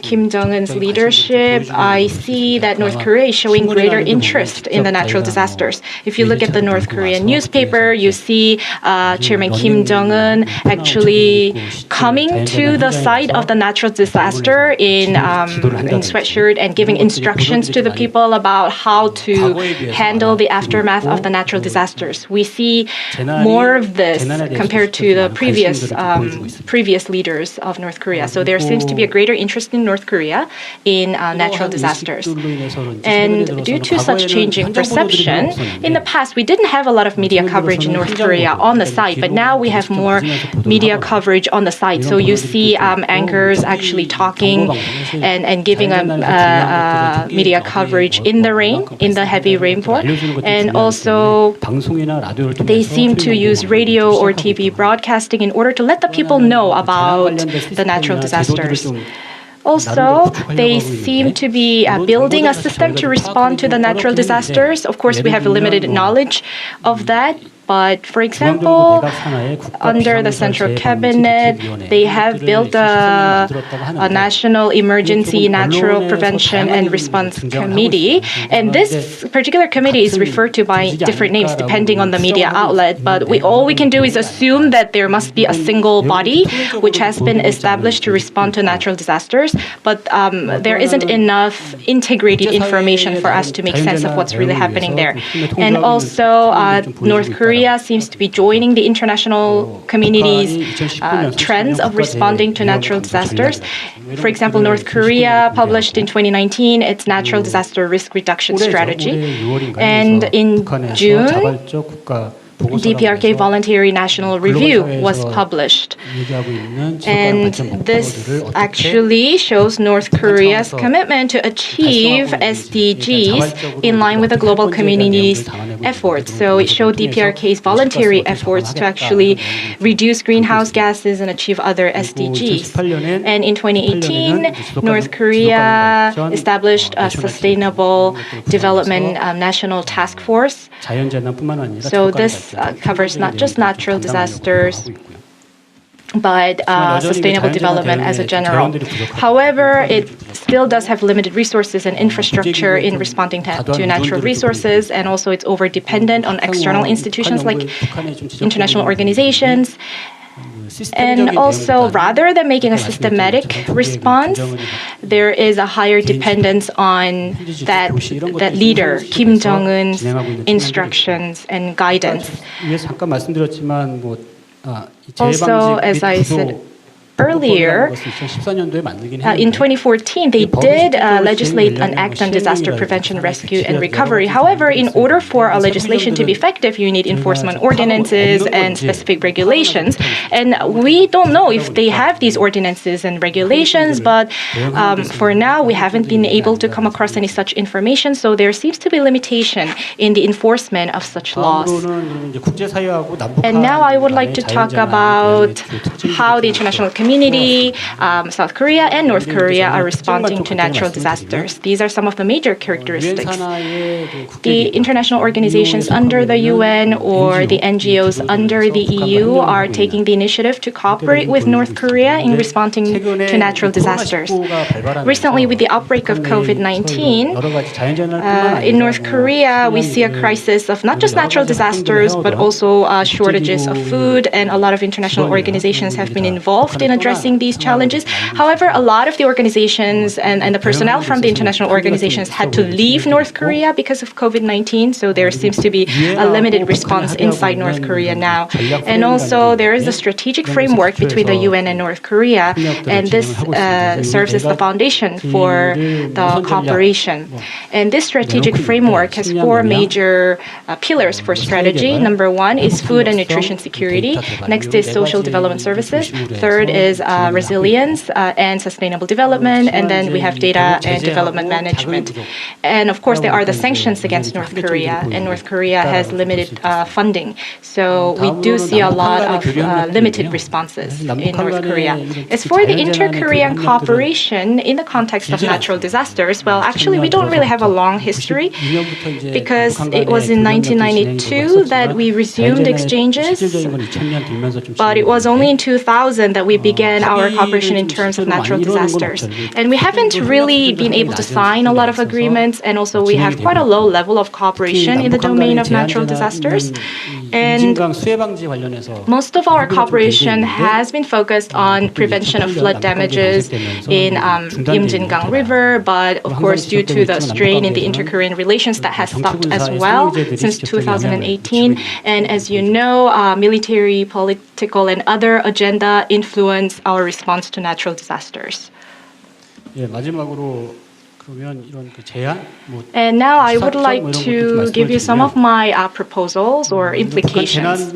Kim Jong-un's leadership, I see that North Korea is showing greater interest in the natural disasters. If you look at the North Korean newspaper, you see Chairman Kim Jong-un actually coming to the site of the natural disaster in sweatshirt and giving instructions to the people about how to handle the aftermath of the natural disasters. We see more of this compared to the previous leaders of North Korea. So there seems to be a greater interest in North Korea in natural disasters. And due to such changing perception, in the past we didn't have a lot of media coverage in North Korea on the site, but now we have more media coverage on the site. So you see anchors actually talking and giving media coverage in the rain, in the heavy rainfall. And also they seem to use radio or TV broadcasting in order to let the people know about the natural disasters. Also, they seem to be building a system to respond to the natural disasters. Of course, we have limited knowledge of that. But for example, under the Central Cabinet, they have built a National Emergency Natural Prevention and Response Committee. And this particular committee is referred to by different names depending on the media outlet. But all we can do is assume that there must be a single body which has been established to respond to natural disasters. But there isn't enough integrated information for us to make sense of what's really happening there. And also, North Korea seems to be joining the international community's trends of responding to natural disasters. For example, North Korea published in 2019 its natural disaster risk reduction strategy. And in June, DPRK Voluntary National Review was published. And this actually shows North Korea's commitment to achieve SDGs in line with the global community's efforts. So it showed DPRK's voluntary efforts to actually reduce greenhouse gases and achieve other SDGs. And in 2018, North Korea established a Sustainable Development National Task Force. So this covers not just natural disasters, but sustainable development as a general. However, it still does have limited resources and infrastructure in responding to natural resources, and also it's over-dependent on external institutions like international organizations. And also, rather than making a systematic response, there is a higher dependence on that leader, Kim Jong-un's instructions and guidance. Also, as I said earlier, in 2014, they did legislate an act on disaster prevention, rescue, and recovery. However, in order for a legislation to be effective, you need enforcement ordinances and specific regulations. And we don't know if they have these ordinances and regulations, but for now, we haven't been able to come across any such information. So there seems to be limitation in the enforcement of such laws. And now I would like to talk about how the international community, South Korea and North Korea are responding to natural disasters. These are some of the major characteristics. The international organizations under the UN or the NGOs under the EU are taking the initiative to cooperate with North Korea in responding to natural disasters. Recently, with the outbreak of COVID-19, in North Korea, we see a crisis of not just natural disasters, but also shortages of food, and a lot of international organizations have been involved in addressing these challenges. However, a lot of the organizations and the personnel from the international organizations had to leave North Korea because of COVID-19, so there seems to be a limited response inside North Korea now. And also, there is a strategic framework between the UN and North Korea, and this serves as the foundation for the cooperation. And this strategic framework has four major pillars for strategy. Number one is food and nutrition security. Next is social development services. Third is is resilience and sustainable development, and then we have data and development management. And of course, there are the sanctions against North Korea, and North Korea has limited funding. So we do see a lot of limited responses in North Korea. As for the inter-Korean cooperation in the context of natural disasters, well, actually, we don't really have a long history because it was in 1992 that we resumed exchanges, but it was only in 2000 that we began our cooperation in terms of natural disasters. And we haven't really been able to sign a lot of agreements, and also we have quite a low level of cooperation in the domain of natural disasters. And most of our cooperation has been focused on prevention of flood damages in Imjingang River, but of course due to the strain in the inter-Korean relations that has stopped as well since 2018. And as you know, military, political, and other agenda influence our response to natural disasters. 예, 마지막으로 그러면 이런 그 제안 And now I would like to give you some of my proposals or implications.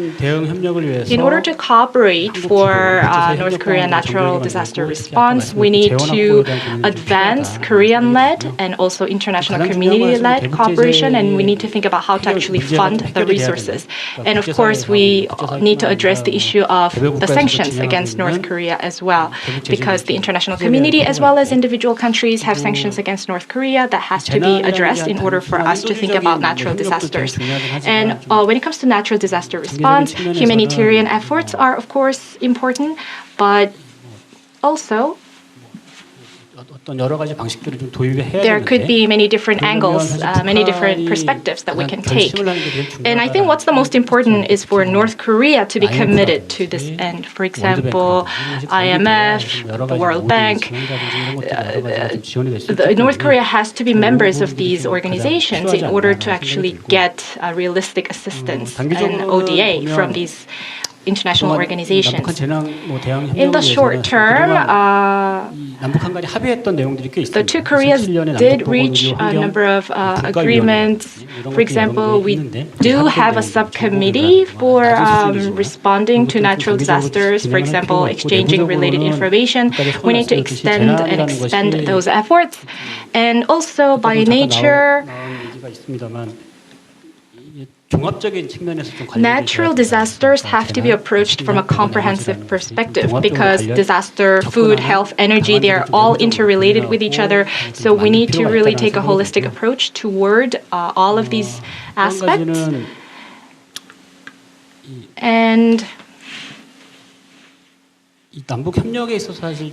In order to cooperate for North Korean natural disaster response, we need to advance Korean-led and also international community-led cooperation, and we need to think about how to actually fund the resources. And of course, we need to address the issue of the sanctions against North Korea as well, because the international community as well as individual countries have sanctions against North Korea that has to be addressed in order for us to think about natural disasters. And when it comes to natural disaster response, humanitarian efforts are of course important, but also there could be many different angles, many different perspectives that we can take. And I think what's the most important is for North Korea to be committed to this end. For example, IMF, the World Bank, North Korea has to be members of these organizations in order to actually get realistic assistance and ODA from these international organizations. In the short term, the two Koreas did reach a number of agreements. For example, we do have a subcommittee for responding to natural disasters, for example, exchanging related information. We need to extend and expand those efforts. And also, by nature, natural disasters have to be approached from a comprehensive perspective because disaster, food, health, energy, they are all interrelated with each other. So we need to really take a holistic approach toward all of these aspects. And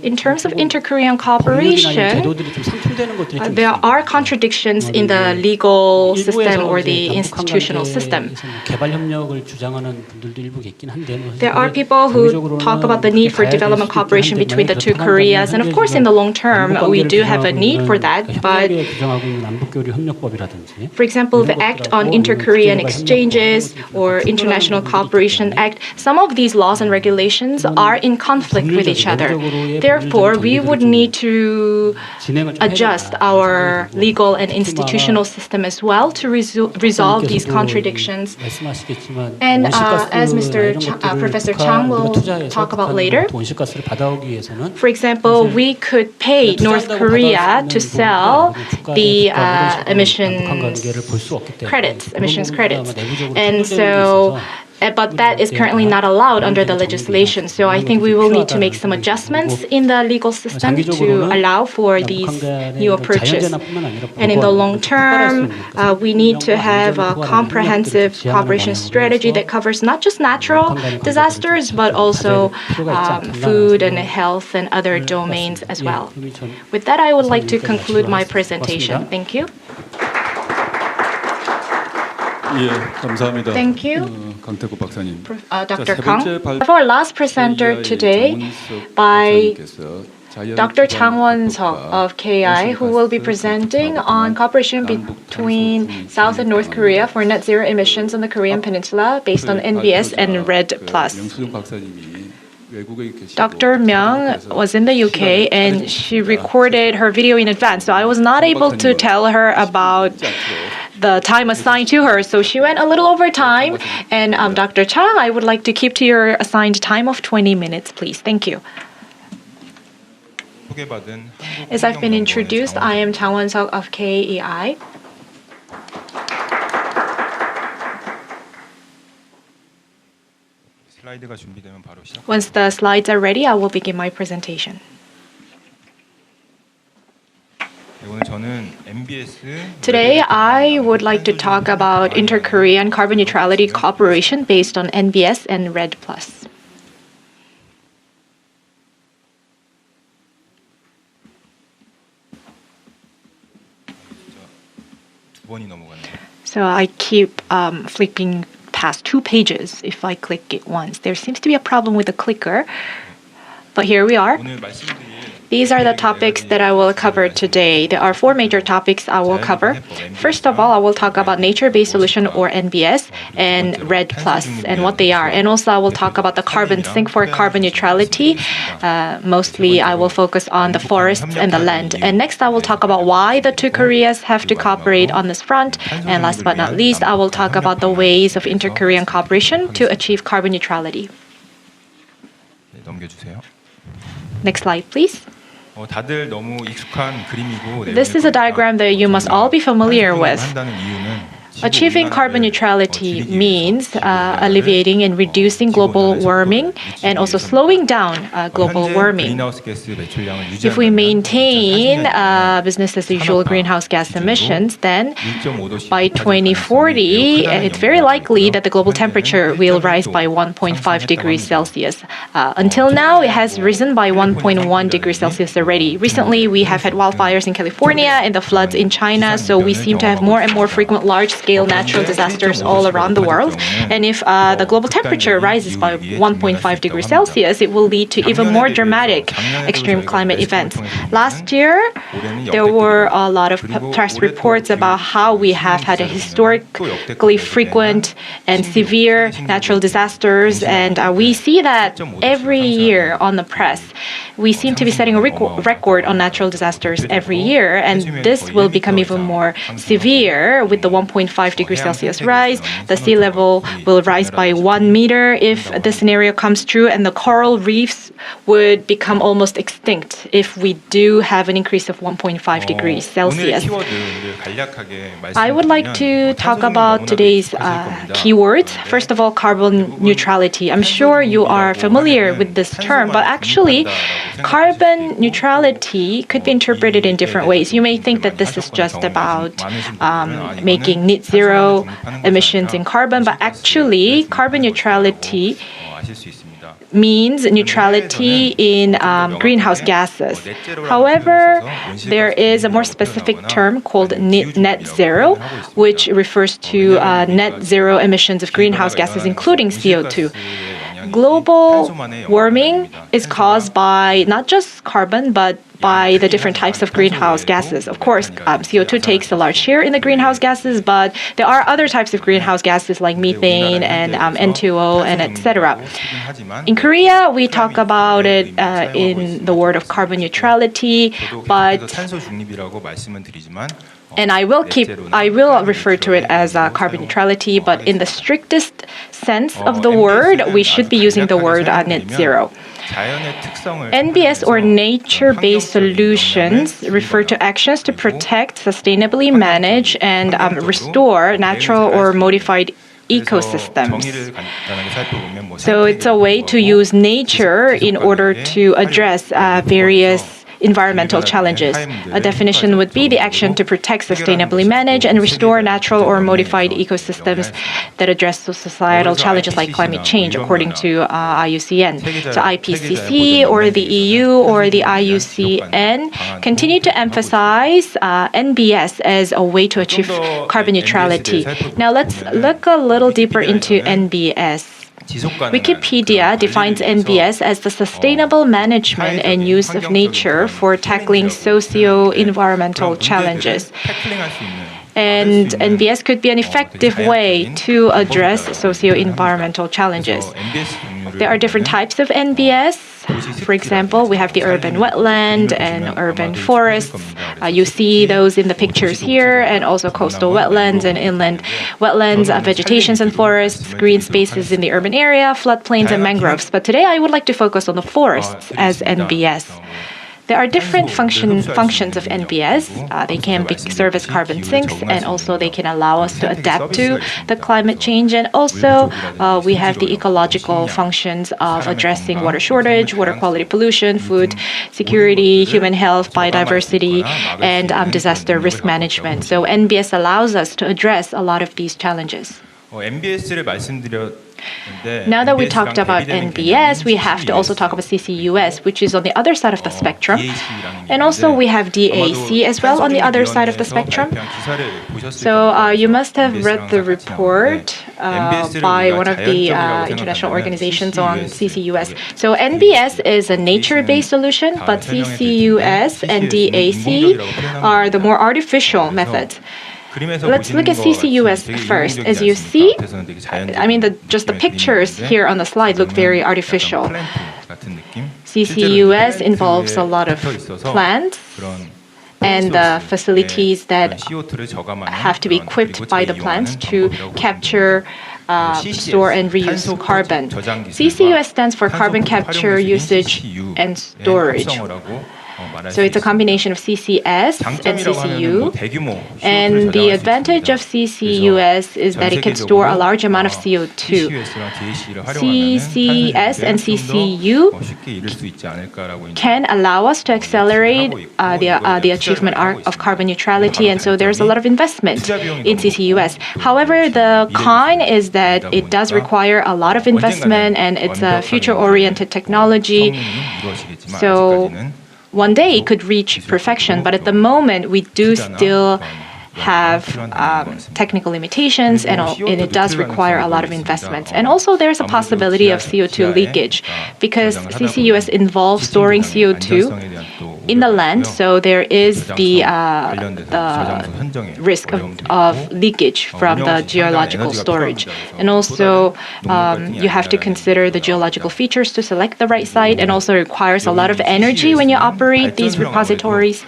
in terms of inter-Korean cooperation, there are contradictions in the legal system or the institutional system. There are people who talk about the need for development cooperation between the two Koreas, and of course in the long term we do have a need for that, but for example, the Act on Inter-Korean Exchanges or International Cooperation Act, some of these laws and regulations are in conflict with each other. Therefore, we would need to adjust our legal and institutional system as well to resolve these contradictions. And as Professor Chang will talk about later, for example, we could pay North Korea to sell the emissions credits. And so but that is currently not allowed under the legislation. So I think we will need to make some adjustments in the legal system to allow for these new approaches. And in the long term, we need to have a comprehensive cooperation strategy that covers not just natural disasters, but also food and health and other domains as well. With that, I would like to conclude my presentation. Thank you. 예, 감사합니다. Thank you, 강태국 박사님. Dr. Kang. For our last presenter today by Dr. Chang Won-Seok of KI, who will be presenting on cooperation between South and North Korea for net zero emissions on the Korean Peninsula based on NBS and REDD+. Dr. Myeong was in the UK and she recorded her video in advance, so I was not able to tell her about the time assigned to her, so she went a little over time. And Dr. Chang, I would like to keep to your assigned time of 20 minutes, please. Thank you. As I've been introduced, I am Jang Won-Seok of KEI. Once the slides are ready, I will begin my presentation. Today, I would like to talk about inter-Korean carbon neutrality cooperation based on NBS and REDD+. So I keep flipping past 2 pages if I click it once. There seems to be a problem with the clicker, but here we are. These are the topics that I will cover today. There are 4 major topics I will cover. First of all, I will talk about nature-based solution or NBS and REDD+ and what they are. And also I will talk about the carbon sink for carbon neutrality. Mostly I will focus on the forests and the land. And next I will talk about why the 2 Koreas have to cooperate on this front. And last but not least, I will talk about the ways of inter-Korean cooperation to achieve carbon neutrality. Next slide, please. This is a diagram that you must all be familiar with. Achieving carbon neutrality means alleviating and reducing global warming and also slowing down global warming. If we maintain business as usual greenhouse gas emissions, then by 2040, it's very likely that the global temperature will rise by 1.5 degrees Celsius. Until now, it has risen by 1.1 degrees Celsius already. Recently, we have had wildfires in California and the floods in China, so we seem to have more and more frequent large-scale natural disasters all around the world. And if the global temperature rises by 1.5 degrees Celsius, it will lead to even more dramatic extreme climate events. Last year, there were a lot of press reports about how we have had a historically frequent and severe natural disasters, and we see that every year on the press. We seem to be setting a record on natural disasters every year, and this will become even more severe with the 1.5 degrees Celsius rise. The sea level will rise by 1 meter if the scenario comes true, and the coral reefs would become almost extinct if we do have an increase of 1.5 degrees Celsius. I would like to talk about today's keywords. First of all, carbon neutrality. I'm sure you are familiar with this term, but actually, carbon neutrality could be interpreted in different ways. You may think that this is just about making net zero emissions in carbon, but actually, carbon neutrality means neutrality in greenhouse gases. However, there is a more specific term called net zero, which refers to net zero emissions of greenhouse gases, including CO2. Global warming is caused by not just carbon, but by the different types of greenhouse gases. Of course, CO2 takes a large share in the greenhouse gases, but there are other types of greenhouse gases like methane and N2O and etc. In Korea, we talk about it in the word of carbon neutrality, but and I will refer to it as carbon neutrality, but in the strictest sense of the word, we should be using the word net zero. NBS or nature-based solutions refer to actions to protect, sustainably manage, and restore natural or modified ecosystems. So it's a way to use nature in order to address various environmental challenges. A definition would be the action to protect, sustainably manage, and restore natural or modified ecosystems that address societal challenges like climate change, according to IUCN. So IPCC or the EU or the IUCN continue to emphasize NBS as a way to achieve carbon neutrality. Now let's look a little deeper into NBS. Wikipedia defines NBS as the sustainable management and use of nature for tackling socio-environmental challenges. And NBS could be an effective way to address socio-environmental challenges. There are different types of NBS. For example, we have the urban wetland and urban forests. You see those in the pictures here, and also coastal wetlands and inland wetlands, vegetations and forests, green spaces in the urban area, floodplains and mangroves. But today I would like to focus on the forests as NBS. There are different functions of NBS. They can serve as carbon sinks, and also they can allow us to adapt to the climate change. And also, we have the ecological functions of addressing water shortage, water quality pollution, food security, human health, biodiversity, and disaster risk management. So NBS allows us to address a lot of these challenges. NBS를 말씀드렸는데 Now that we talked about NBS, we have to also talk about CCUS, which is on the other side of the spectrum. And also we have DAC as well on the other side of the spectrum. So you must have read the report by one of the international organizations on CCUS. So NBS is a nature-based solution, but CCUS and DAC are the more artificial methods. Let's look at CCUS first. As you see, I mean, just the pictures here on the slide look very artificial. CCUS involves a lot of plants and the facilities that have to be equipped by the plants to capture, store and reuse carbon. CCUS stands for carbon capture, usage and storage. So it's a combination of CCS and CCU. And the advantage of CCUS is that it can store a large amount of CO2. CCS and CCU can allow us to accelerate the achievement of carbon neutrality, and so there's a lot of investment in CCUS. However, the con is that it does require a lot of investment, and it's a future-oriented technology. So one day it could reach perfection, but at the moment we do still have technical limitations, and it does require a lot of investments. And also there's a possibility of CO2 leakage because CCUS involves storing CO2 in the land, so there is the risk of leakage from the geological storage. And also you have to consider the geological features to select the right site, and also requires a lot of energy when you operate these repositories.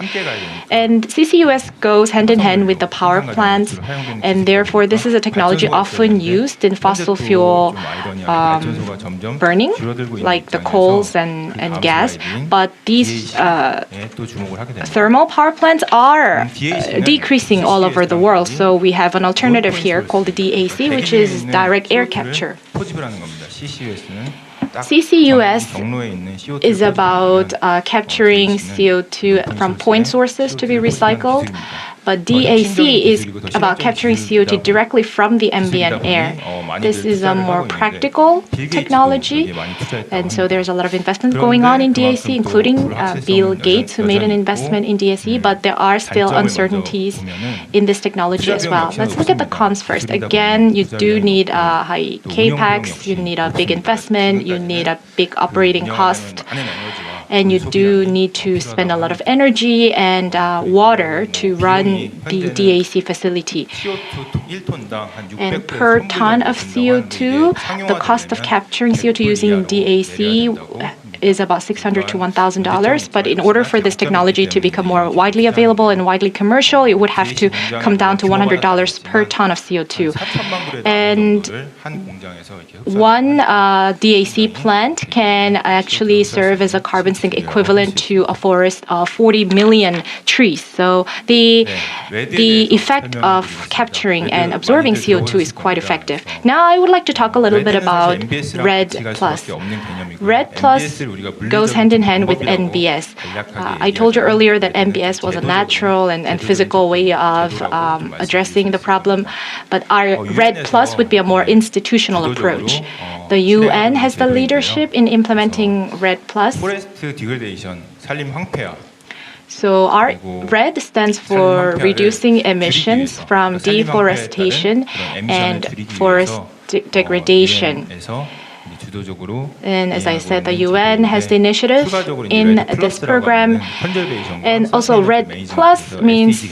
And CCUS goes hand in hand with the power plants, and therefore this is a technology often used in fossil fuel burning, like the coals and gas. But these thermal power plants are decreasing all over the world. So we have an alternative here called the DAC, which is direct air capture. CCUS is about capturing CO2 from point sources to be recycled, but DAC is about capturing CO2 directly from the ambient air. This is a more practical technology, and so there's a lot of investment going on in DAC, including Bill Gates, who made an investment in DAC, but there are still uncertainties in this technology as well. Let's look at the cons first. Again, you do need high CAPEX, you need a big investment, you need a big operating cost, and you do need to spend a lot of energy and water to run the DAC facility. And per ton of CO2, the cost of capturing CO2 using DAC is about $600 to $1,000. But in order for this technology to become more widely available and widely commercial, it would have to come down to $100 per ton of CO2. And one DAC plant can actually serve as a carbon sink equivalent to a forest of 40 million trees. So the effect of capturing and absorbing CO2 is quite effective. Now I would like to talk a little bit about REDD+. REDD+ goes hand in hand with NBS. I told you earlier that NBS was a natural and physical way of addressing the problem, but our REDD+ would be a more institutional approach. The UN has the leadership in implementing REDD+. So our REDD stands for reducing emissions from deforestation and forest degradation. And as I said, the UN has the initiative in this program. And also REDD+ means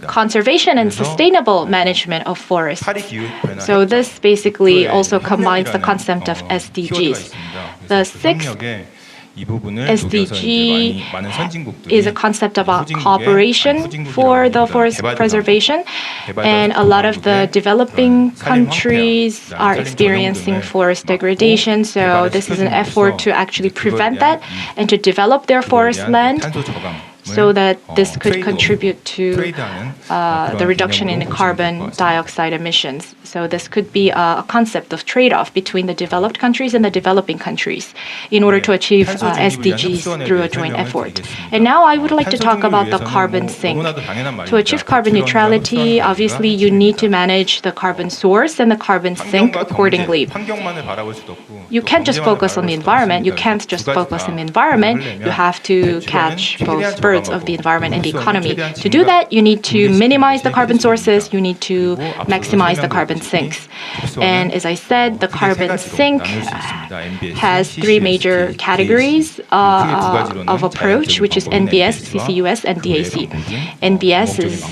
conservation and sustainable management of forests. So this basically also combines the concept of SDGs. The sixth 이 부분을 SDG 많은 선진국들이 is a concept about cooperation for the forest preservation, and a lot of the developing countries are experiencing forest degradation. So this is an effort to actually prevent that and to develop their forest land, so that this could contribute to the reduction in carbon dioxide emissions. So this could be a concept of trade-off between the developed countries and the developing countries in order to achieve SDGs through a joint effort. And now I would like to talk about the carbon sink. To achieve carbon neutrality, obviously you need to manage the carbon source and the carbon sink accordingly. You can't just focus on the environment. You can't just focus on the environment. You have to catch both birds of the environment and the economy. To do that, you need to minimize the carbon sources. You need to maximize the carbon sinks. And as I said, the carbon sink has three major categories of approach, which is NBS, CCUS, and DAC. NBS is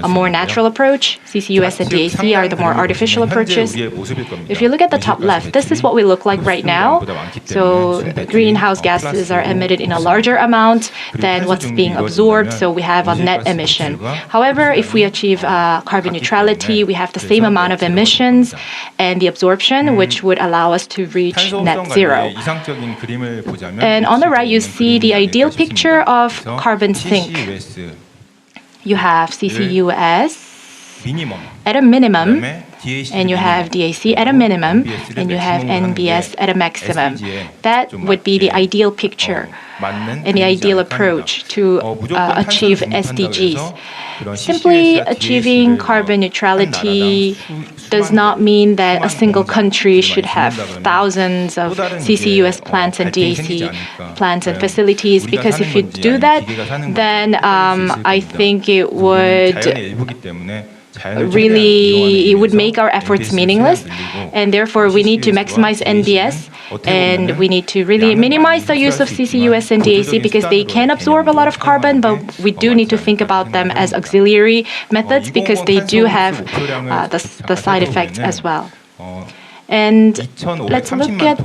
a more natural approach. CCUS and DAC are the more artificial approaches. If you look at the top left, this is what we look like right now. So greenhouse gases are emitted in a larger amount than what's being absorbed, so we have a net emission. However, if we achieve carbon neutrality, we have the same amount of emissions and the absorption, which would allow us to reach net zero. And on the right, you see the ideal picture of carbon sink. You have CCUS at a minimum, and you have DAC at a minimum, and you have NBS at a maximum. That would be the ideal picture and the ideal approach to achieve SDGs. Simply achieving carbon neutrality does not mean that a single country should have thousands of CCUS plants and DAC plants and facilities, because if you do that, then I think it would make our efforts meaningless, and therefore we need to maximize NBS, and we need to really minimize the use of CCUS and DAC because they can absorb a lot of carbon, but we do need to think about them as auxiliary methods because they do have the side effects as well. And let's look at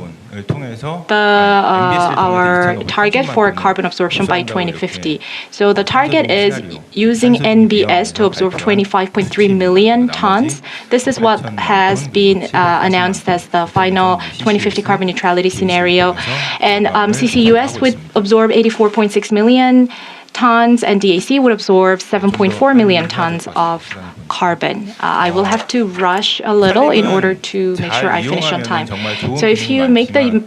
our target for carbon absorption by 2050. So the target is using NBS to absorb 25.3 million tons. This is what has been announced as the final 2050 carbon neutrality scenario. And CCUS would absorb 84.6 million tons, and DAC would absorb 7.4 million tons of carbon. I will have to rush a little in order to make sure I finish on time. So if you make the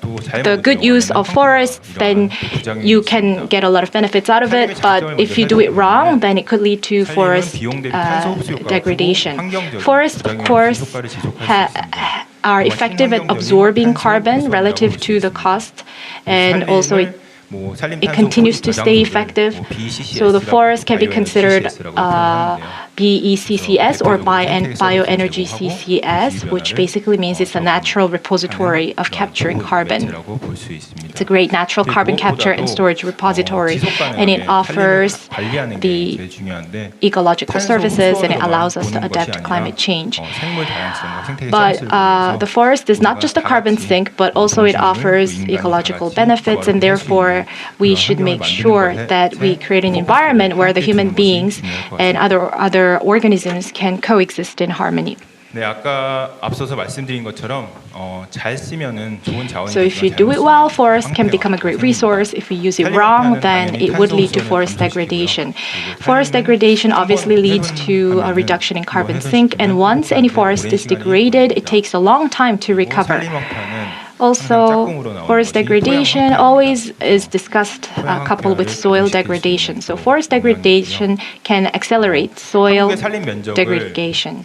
good use of forests, then you can get a lot of benefits out of it. But if you do it wrong, then it could lead to forest degradation. Forests, of course, are effective at absorbing carbon relative to the cost, and also it continues to stay effective. So the forest can be considered BECCS or bioenergy CCS, which basically means it's a natural repository of capturing carbon. It's a great natural carbon capture and storage repository, and it offers the ecological services, and it allows us to adapt to climate change. But the forest is not just a carbon sink, but also it offers ecological benefits, and therefore we should make sure that we create an environment where the human beings and other organisms can coexist in harmony. So if you do it well, forests can become a great resource. If we use it wrong, then it would lead to forest degradation. Forest degradation obviously leads to a reduction in carbon sink, and once any forest is degraded, it takes a long time to recover. Also, forest degradation always is discussed coupled with soil degradation. So forest degradation can accelerate soil degradation.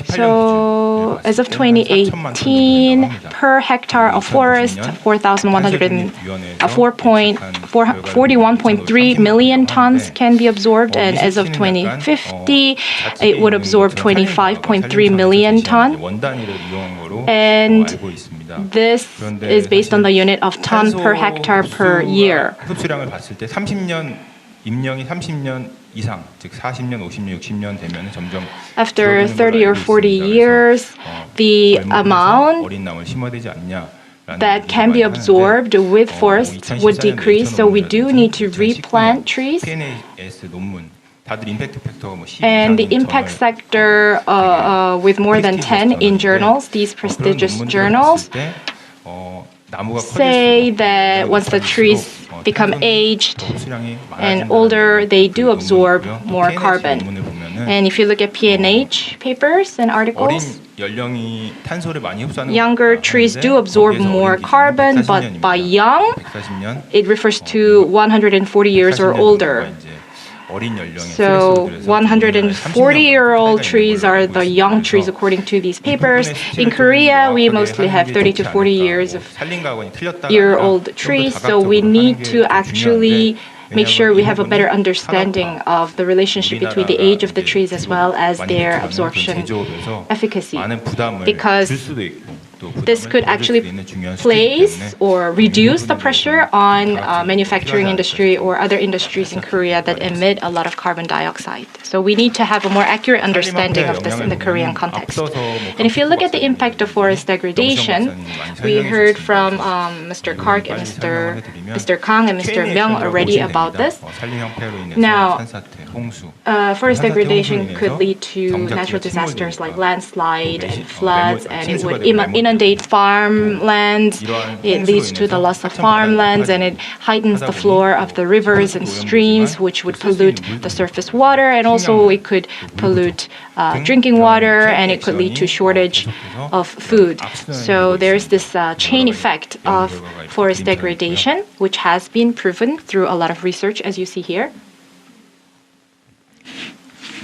So, as of 2018, per hectare of forest, 41.3 million tons can be absorbed, and as of 2050, it would absorb 25.3 million tons. And this is based on the unit of ton per hectare per year. 임명이 30년 이상, 즉 40년, 50년, 60년 되면 점점 After 30 or 40 years, the amount 어린 나무를 심어야 되지 않냐. that can be absorbed with forests would decrease, so we do need to replant trees. PNAS 논문 다들 임팩트 팩터가 뭐 10 And the impact sector with more than 10 in journals, these prestigious journals, say that once the trees become aged and older, they do absorb more carbon. And if you look at PNH papers and articles, younger trees do absorb more carbon, but by young, it refers to 140 years or older. So 140-year-old trees are the young trees according to these papers. In Korea, we mostly have 30 to 40 year-old trees, so we need to actually make sure we have a better understanding of the relationship between the age of the trees as well as their absorption efficacy. Because this could actually place or reduce the pressure on manufacturing industry or other industries in Korea that emit a lot of carbon dioxide. So we need to have a more accurate understanding of this in the Korean context. And if you look at the impact of forest degradation, we heard from Mr. Park and Mr. Kang and Mr. Myeong already about this. Now, forest degradation could lead to natural disasters like landslide and floods, and it would inundate farmlands. It leads to the loss of farmlands, and it heightens the floor of the rivers and streams, which would pollute the surface water, and also it could pollute drinking water, and it could lead to shortage of food. So there's this chain effect of forest degradation, which has been proven through a lot of research, as you see here.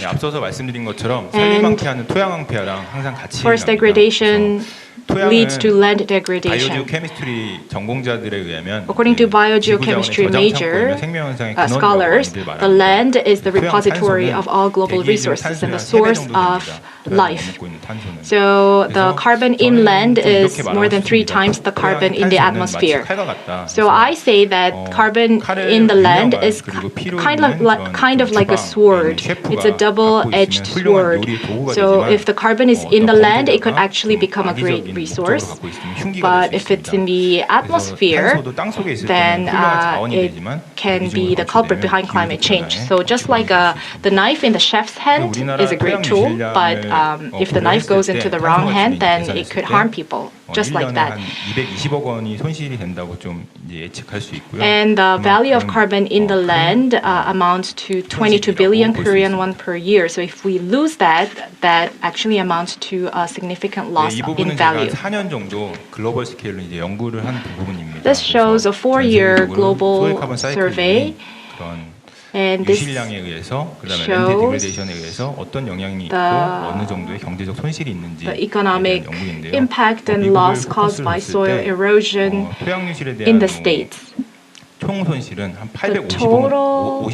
앞서서 말씀드린 것처럼 산림 황폐화는 토양 황폐화랑 항상 같이 forest degradation leads to land degradation. According to biogeochemistry major scholars, the land is the repository of all global resources and the source of life. So the carbon in land is more than 3 times the carbon in the atmosphere. So I say that carbon in the land is kind of like a sword. It's a double-edged sword. So if the carbon is in the land, it could actually become a great resource. But if it's in the atmosphere, then it can be the culprit behind climate change. So just like the knife in the chef's hand is a great tool, but if the knife goes into the wrong hand, then it could harm people. Just like that. And the value of carbon in the land amounts to 22 billion Korean won per year. So if we lose that, that actually amounts to a significant loss in value. This shows a 4-year global survey. And this shows the economic impact and loss caused by soil erosion in the states. The total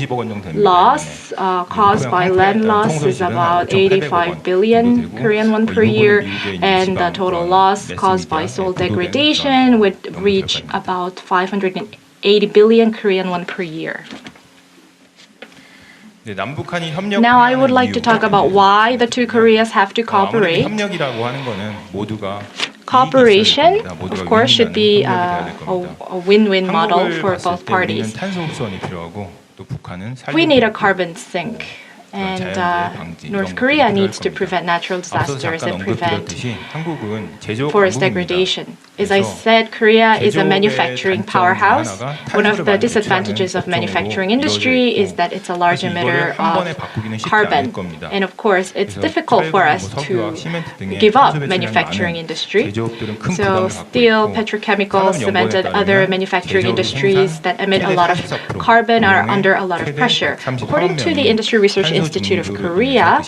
loss caused by land loss is about 85 billion Korean won per year, and the total loss caused by soil degradation would reach about 580 billion Korean won per year. Now I would like to talk about why the two Koreas have to cooperate. Cooperation, of course, should be a win-win model for both parties. We need a carbon sink, and North Korea needs to prevent natural disasters and prevent forest degradation. As I said, Korea is a manufacturing powerhouse. One of the disadvantages of manufacturing industry is that it's a large emitter of carbon. And of course, it's difficult for us to give up manufacturing industry. So steel, petrochemicals, cement, and other manufacturing industries that emit a lot of carbon are under a lot of pressure. According to the Industry Research Institute of Korea,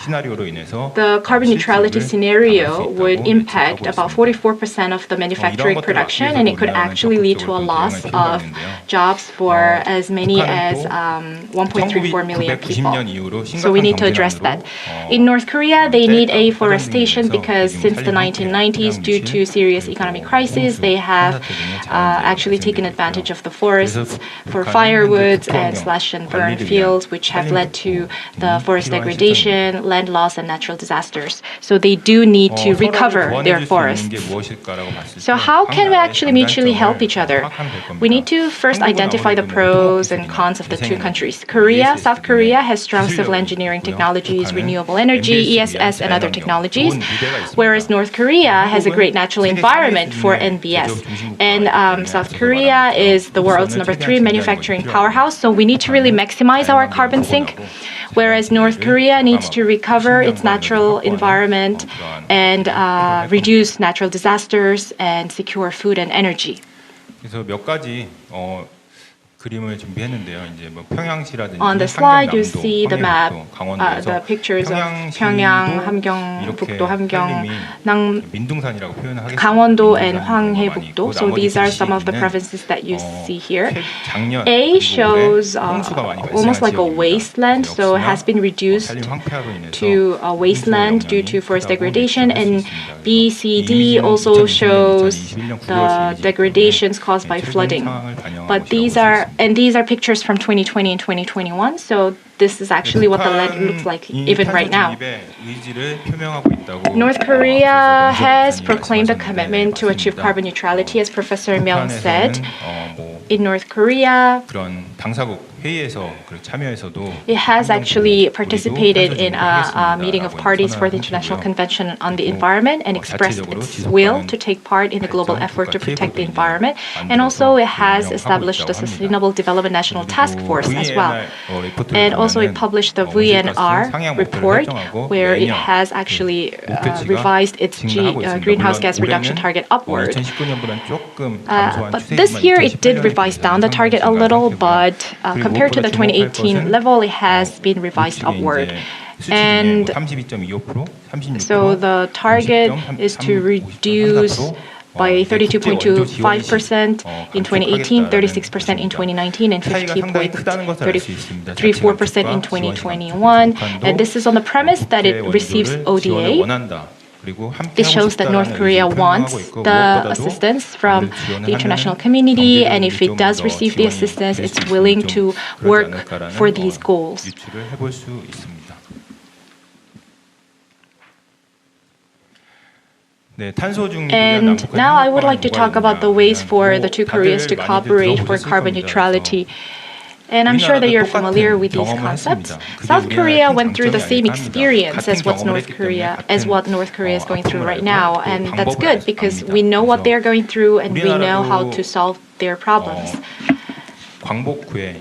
시나리오로 인해서 the carbon neutrality scenario would impact about 44% of the manufacturing production, and it could actually lead to a loss of jobs for as many as 1.34 million people. So we need to address that. In North Korea, they need afforestation because since the 1990s, due to serious economic crisis, they have actually taken advantage of the forests for firewoods and slash and burn fields, which have led to the forest degradation, land loss, and natural disasters. So they do need to recover their forests. So how can we actually mutually help each other? We need to first identify the pros and cons of the two countries. South Korea has strong civil engineering technologies, renewable energy, ESS, and other technologies, whereas North Korea has a great natural environment for NBS. And South Korea is the world's number 3 manufacturing powerhouse, so we need to really maximize our carbon sink, whereas North Korea needs to recover its natural environment and reduce natural disasters and secure food and energy. 그래서 몇 가지 그림을 준비했는데요. 이제 뭐 평양시라든지 On the slide, you 함경남도, see the map, 강원도에서 the pictures of Pyongyang, 함경북도, 함경, 민둥산이라고 표현하겠습니다. 강원도 and 황해북도. So these are some of the provinces that you see here. A shows almost like a wasteland, so it has been reduced to a wasteland due to forest degradation. And B, C, D also shows the degradations caused by flooding. But these are pictures from 2020 and 2021. So this is actually what the land looks like even right now. North Korea has proclaimed a commitment to achieve carbon neutrality, as Professor Myeong said. In North Korea, it has actually participated in a meeting of parties for the International Convention on the Environment and expressed its will to take part in the global effort to protect the environment. And also it has established the Sustainable Development National Task Force as well. And also it published the VNR report, where it has actually revised its greenhouse gas reduction target upward. But this year it did revise down the target a little, but compared to the 2018 level, it has been revised upward. And so the target is to reduce by 32.25% in 2018, 36% in 2019, and 50.34% in 2021. And this is on the premise that it receives ODA. This shows that North Korea wants the assistance from the international community, and if it does receive the assistance, it's willing to work for these goals. And now I would like to talk about the ways for the two Koreas to cooperate for carbon neutrality. And I'm sure that you're familiar with these concepts. South Korea went through the same experience as what North Korea is going through right now, and that's good because we know what they're going through and we know how to solve their problems.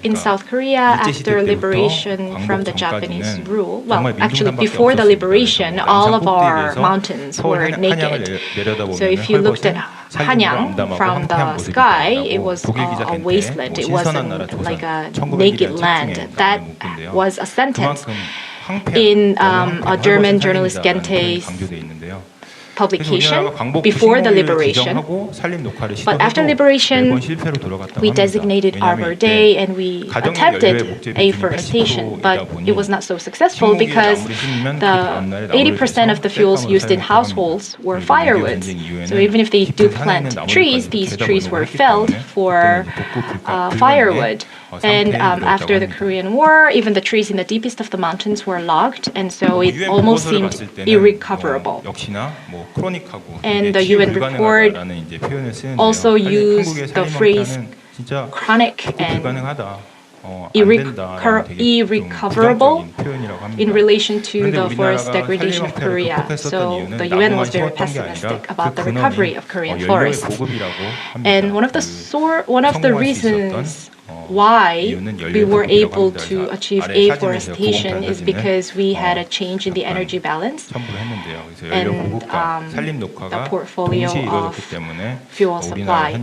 In South Korea, after liberation from the Japanese rule, well, actually before the liberation, all of our mountains were naked. So if you looked at Hanyang from the sky, it was a wasteland. It wasn't like a naked land. That was a sentence in a German journalist Gente's publication before the liberation. But after liberation, we designated Arbor Day and we attempted afforestation, but it was not so successful because the 80% of the fuels used in households were firewoods. So even if they do plant trees, these trees were felled for firewood. And after the Korean War, even the trees in the deepest of the mountains were logged, and so it almost seemed irrecoverable. And the UN report also used the phrase chronic and irrecoverable in relation to the forest degradation of Korea. So the UN was very pessimistic about the recovery of Korean forests. And one of the reasons why we were able to achieve afforestation is because we had a change in the energy balance and the portfolio of fuel supply.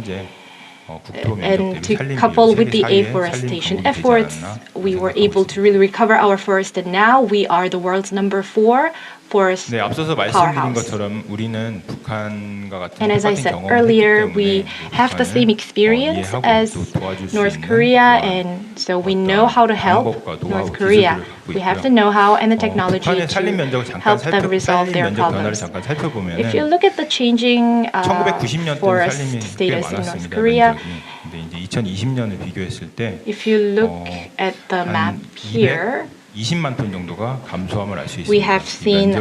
and to couple with the afforestation efforts, we were able to really recover our forest, and now we are the world's number 4 forest 네, 앞서서 말씀드린 powerhouse. 것처럼 우리는 북한과 같은 And as I 똑같은 said 경험을 earlier, 했기 we 때문에 have the same experience 이해하고 as 또 도와줄 수 North 있는 Korea, 그러한 and so we know how to help 방법과 노하우, North Korea. 기술들을 We have 갖고 the know-how and the 있고요. technology 북한의 산림 to 면적을 잠깐 help them resolve their 산림 면적 변화를 problems. 잠깐 살펴보면은 If you look at the changing 1990년 때는 forest 산림이 꽤 status in North 많았습니다. Korea, 면적이. 근데 이제 2020년을 비교했을 때 if you look at the map here, 20만 톤 정도가 감소함을 알 수 있습니다. we have seen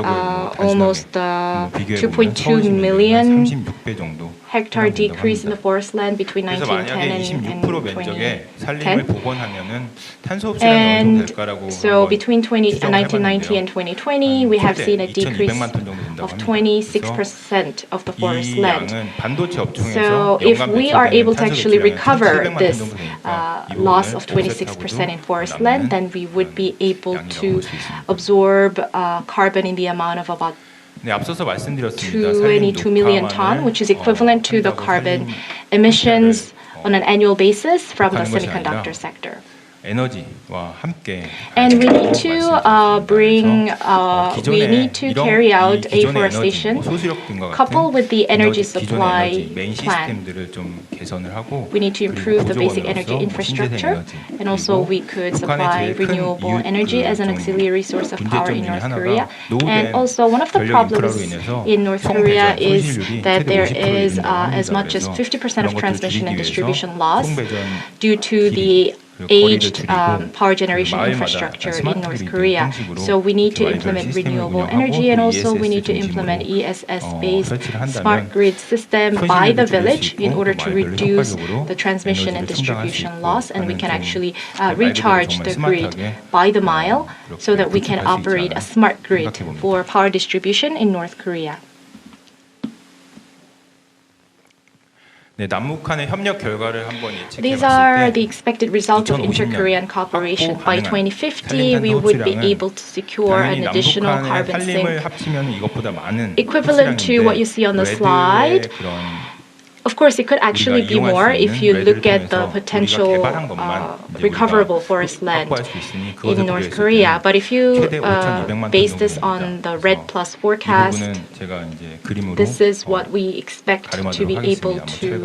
almost 2.2 million 36배 정도 hectare decrease in the forest land between 그래서 1910 만약에 and 26% 면적의 산림을 2010. 복원하면은 탄소 흡수량이 어느 정도 And 될까라고 so between 추정을 1990 and 2020, we have seen a decrease 2,200만 톤 정도 된다고 of 합니다. 26% of the forest 이 land. 양은 반도체 업종에서 So if 연간 we are 배출되는 able to 탄소 actually 배출량이 recover 1,700만 톤 this 정도 되니까 이 loss 부분을 of 26% in forest land, then we would be able 양이라고 to 볼수 있습니다. absorb carbon in the amount of about 네, 앞서서 말씀드렸습니다. 22 million ton, which is equivalent to the carbon emissions on an annual basis from the semiconductor sector. 에너지와 함께 And we need to we need to carry out afforestation coupled with the energy supply plan. We need to improve the basic energy infrastructure, and also we could supply renewable energy as an auxiliary source of power in North Korea. And also one of the problems in North Korea is that there is as much as 50% of transmission and distribution loss due to the aged power generation infrastructure in North Korea. So we need to implement renewable energy, and also we need to implement ESS-based smart grid system by the village in order to reduce the transmission and distribution loss, and we can actually recharge the grid by the mile so that we can operate a smart grid for power distribution in North Korea. 네, 남북한의 협력 결과를 한번 These are 예측해 the 봤을 때 expected results of inter-Korean cooperation. By 2050, we would be able to secure an 당연히 additional 남북한의 carbon 산림을 sink 합치면 이것보다 많은 equivalent to what you see on the slide. Of course, it could actually be more if you look at the potential recoverable forest land in North Korea. But if you base this on the REDD+ forecast, this is what we expect to be able to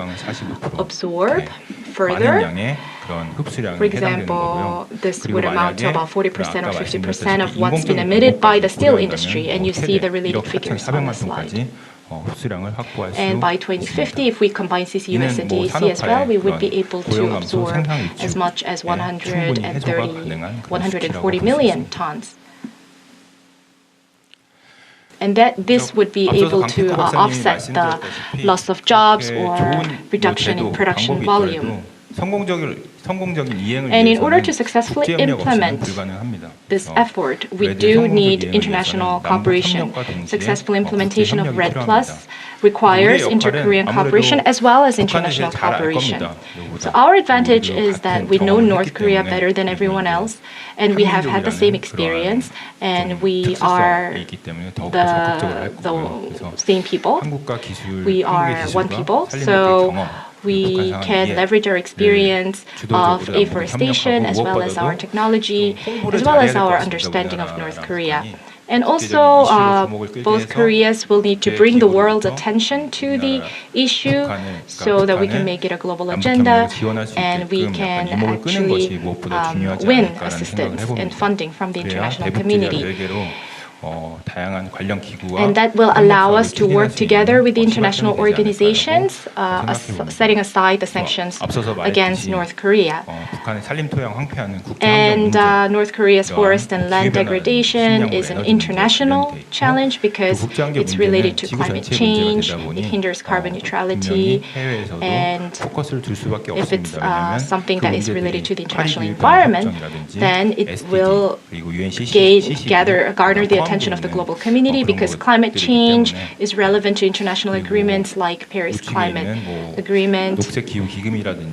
absorb further. For example, this would amount to about 40% or 50% of what's been emitted by the steel industry, and you see the related figures on the slide. And by 2050, if we combine CCUS and DAC as well, we would be able to absorb as much as 140 million tons. And that this would be able to offset the loss of jobs or reduction in production volume. And in order to successfully implement this effort, we do need international cooperation. Successful implementation of REDD+ requires inter-Korean cooperation as well as international cooperation. So our advantage is that we know North Korea better than everyone else, and we have had the same experience, and we are the same people. We are one people, so we can leverage our experience of afforestation as well as our technology, as well as our understanding of North Korea. And also, both Koreas will need to bring the world's attention to the issue so that we can make it a global agenda and we can actually win assistance and funding from the international community. And that will allow us to work together with the international organizations, setting aside the sanctions against North Korea. And North Korea's forest and land degradation is an international challenge because it's related to climate change, it hinders carbon neutrality, and if it's something that is related to the international environment, then it will garner the attention of the global community because climate change is relevant to international agreements like Paris Climate Agreement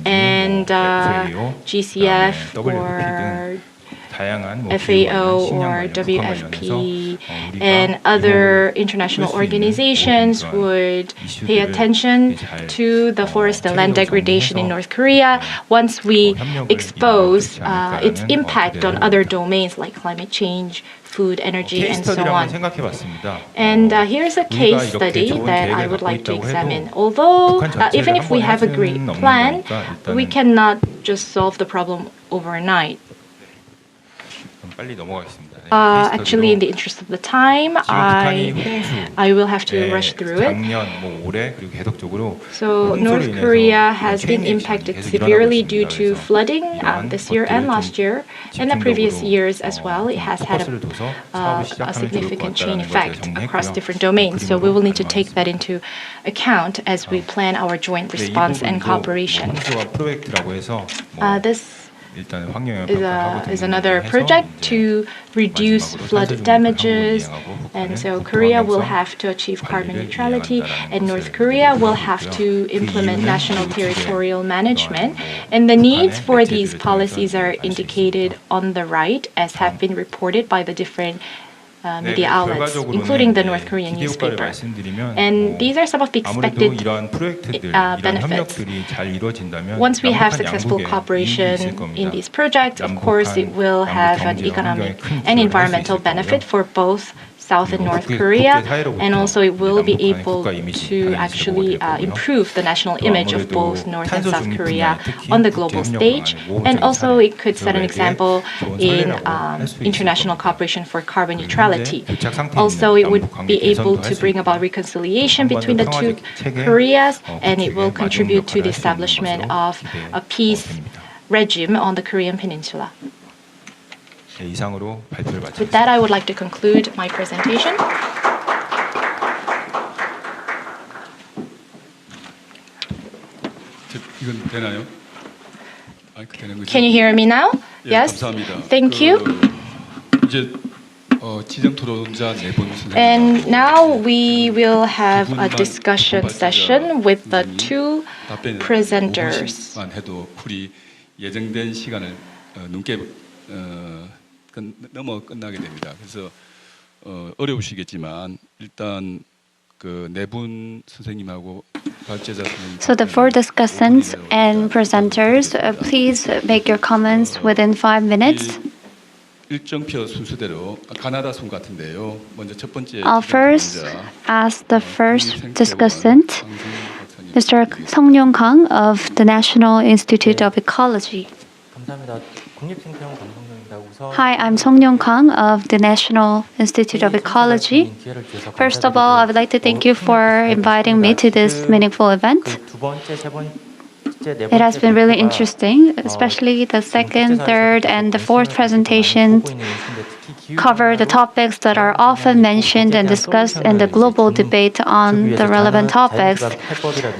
and GCF or FAO or WFP and other international organizations would pay attention to the forest and land degradation in North Korea once we expose its impact on other domains like climate change, food, energy, and so on. And here's a case study that I would like to examine. Although, even if we have a great plan, we cannot just solve the problem overnight. Actually, in the interest of the time, I will have to rush through it. So North Korea has been impacted severely due to flooding this year and last year, and the previous years as well. It has had a significant chain effect across different domains. So we will need to take that into account as we plan our joint response and cooperation. This is another project to reduce flood damages, and so Korea will have to achieve carbon neutrality, and North Korea will have to implement national territorial management. And the needs for these policies are indicated on the right, as have been reported by the different media outlets, including the North Korean newspaper. And these are some of the expected benefits. Once we have successful cooperation in these projects, of course, it will have an economic and environmental benefit for both South and North Korea, and also it will be able to actually improve the national image of both North and South Korea on the global stage, and also it could set an example in international cooperation for carbon neutrality. Also, it would be able to bring about reconciliation between the two Koreas, and it will contribute to the establishment of a peace regime on the Korean Peninsula. With that, I would like to conclude my presentation. 이건 되나요? Can you hear me now? Yes. 감사합니다. Thank you. 이제 지정 토론자 네 분 선생님. And now we will have a discussion session with the two presenters. 만 해도 풀이 예정된 시간을 넘게 넘어 끝나게 됩니다. 그래서 어려우시겠지만 일단 그 네 분 선생님하고 발제자 선생님. So the four discussants and presenters, please make your comments within 5 minutes. 일정표 순서대로 가나다 순 같은데요. 먼저 첫 번째. I'll first ask the first discussant, Mr. Sung-Ryong Kang of the National Institute of Ecology. 감사합니다. 국립생태원 강성룡입니다. 우선 Hi, I'm Sung-Ryong Kang of the National Institute of Ecology. First of all, I would like to thank you for inviting me to this meaningful event. 두 번째, 세 번째, 네 It has 번째 been really 발표가 interesting, especially the second, third, and the fourth presentation cover the topics that are often mentioned and discussed in the global debate on the relevant topics.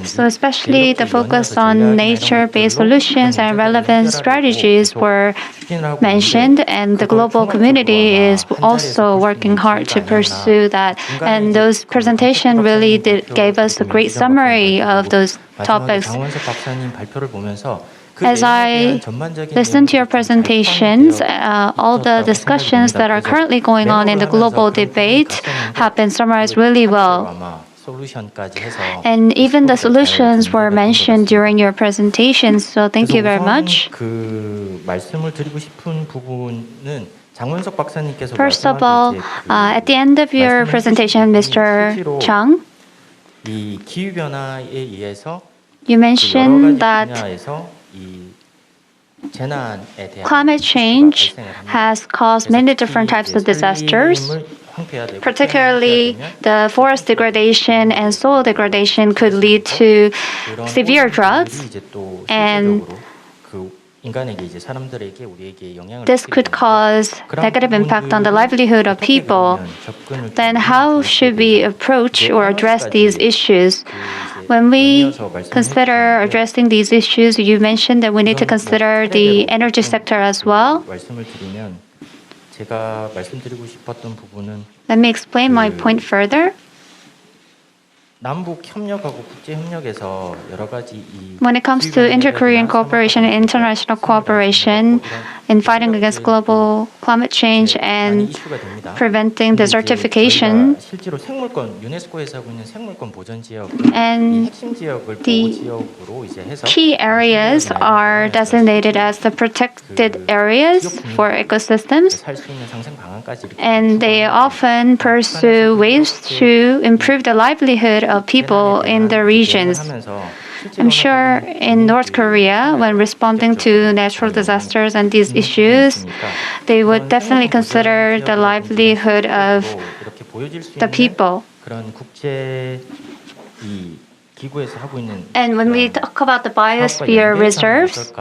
So especially the focus on nature-based solutions and relevant strategies were mentioned, and the global community is also working hard to pursue that. And those presentations really gave us a great summary of those topics. 장원석 박사님 발표를 보면서 As I listen to your presentations, all the discussions that are currently going on in the global debate have been summarized really well. And even the solutions were mentioned during your presentations, so thank you very much. 그 말씀을 드리고 싶은 부분은 장원석 박사님께서 First of all, at the end of your presentation, Mr. Chung, 이 기후 변화에 의해서 you mentioned that climate change has caused many different types of disasters. Particularly, the forest degradation and soil degradation could lead to severe droughts, and this could cause negative impact on the livelihood of people. Then how should we approach or address these issues? When we consider addressing these issues, you mentioned that we need to consider the energy sector as well. Let me explain my point further. When it comes to inter-Korean cooperation and international cooperation, in fighting against global climate change and 이슈가 됩니다. preventing desertification. 실제로 생물권 유네스코에서 하고 있는 생물권 보전 지역 And 핵심 지역을 보호 the 지역으로 이제 해서 key areas are designated as the protected areas for ecosystems. 살 수 있는 상생 방안까지 이렇게 And they often pursue ways to improve the livelihood of people in the regions. I'm sure in North Korea, when responding to natural disasters and these issues, they would definitely consider the livelihood of 이렇게 보여질 수 the 있는 people. 그런 국제 이 기구에서 하고 있는 And when we talk about the biosphere reserves,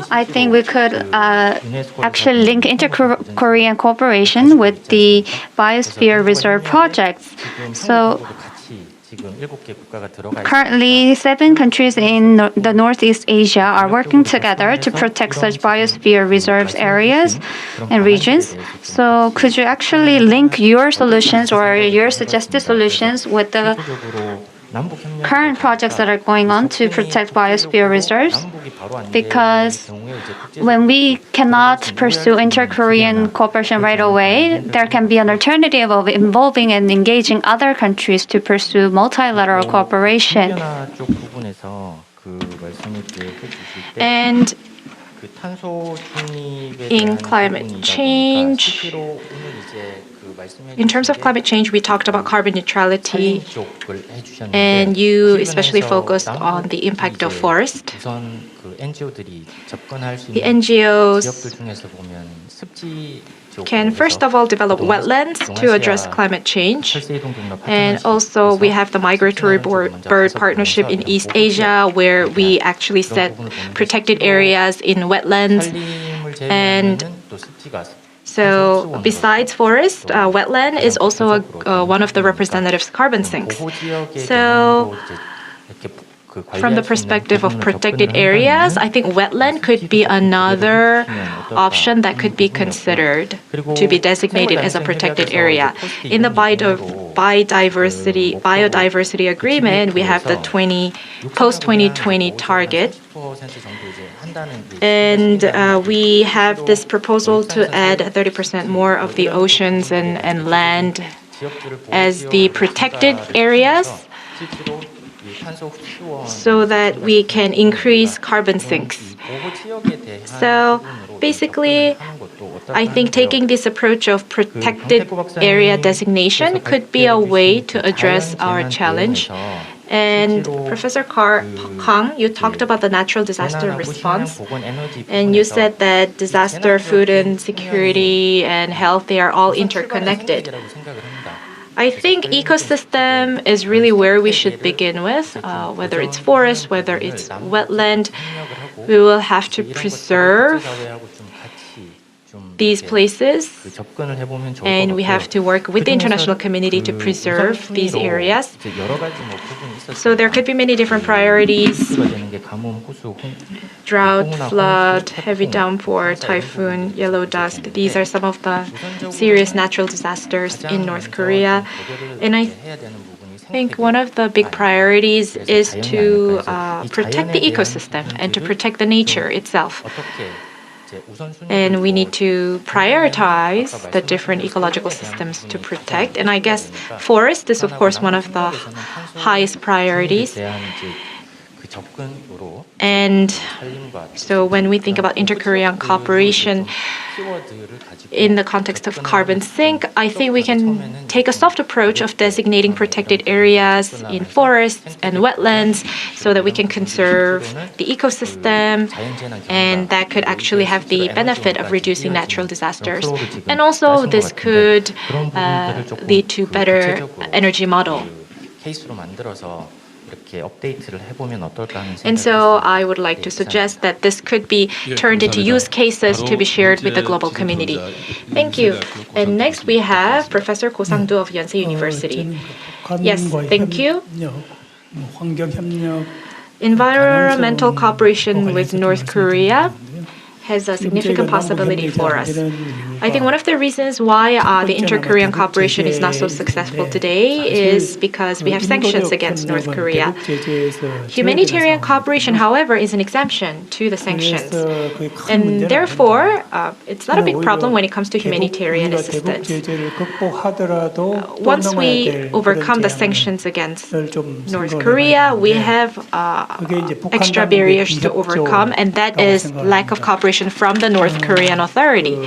I think we could actually link inter-Korean cooperation with the biosphere reserve projects. So currently, 7 countries in the Northeast Asia are working together to protect such biosphere reserves areas and regions. So could you actually link your solutions or your suggested solutions with the current projects that are going on to protect biosphere reserves? Because when we cannot pursue inter-Korean cooperation right away, there can be an alternative of involving and engaging other countries to pursue multilateral cooperation. And in climate change, in terms of climate change, we talked about carbon neutrality, and you especially focused on the impact of forest. The NGOs can first of all develop wetlands to address climate change. And also we have the Migratory Bird Partnership in East Asia, where we actually set protected areas in wetlands. And so besides forest, wetland is also one of the representative carbon sinks. So from the perspective of protected areas, I think wetland could be another option that could be considered to be designated as a protected area. In the biodiversity agreement, we have the post-2020 target. And we have this proposal to add 30% more of the oceans and land as the protected areas, so that we can increase carbon sinks. So basically, I think taking this approach of protected area designation could be a way to address our challenge. And Professor Kang, you talked about the natural disaster response, and you said that disaster, food and security, and health, they are all interconnected. I think ecosystem is really where we should begin with, whether it's forest, whether it's wetland. We will have to preserve these places, and we have to work with the international community to preserve these areas. So there could be many different priorities: drought, flood, heavy downpour, typhoon, yellow dust. These are some of the serious natural disasters in North Korea. And I think one of the big priorities is to protect the ecosystem and to protect the nature itself. And we need to prioritize the different ecological systems to protect. And I guess forest is, of course, one of the highest priorities. And so when we think about inter-Korean cooperation in the context of carbon sink, I think we can take a soft approach of designating protected areas in forests and wetlands so that we can conserve the ecosystem, and that could actually have the benefit of reducing natural disasters. And also this could lead to better energy model. And so I would like to suggest that this could be turned into use cases to be shared with the global community. Thank you. And next we have Professor Ko Sang-Du of Yonsei University. Yes, thank you. Environmental cooperation with North Korea has a significant possibility for us. I think one of the reasons why the inter-Korean cooperation is not so successful today is because we have sanctions against North Korea. Humanitarian cooperation, however, is an exemption to the sanctions. And therefore, it's not a big problem when it comes to humanitarian assistance. Once we overcome the sanctions against North Korea, we have extra barriers to overcome, and that is lack of cooperation from the North Korean authority.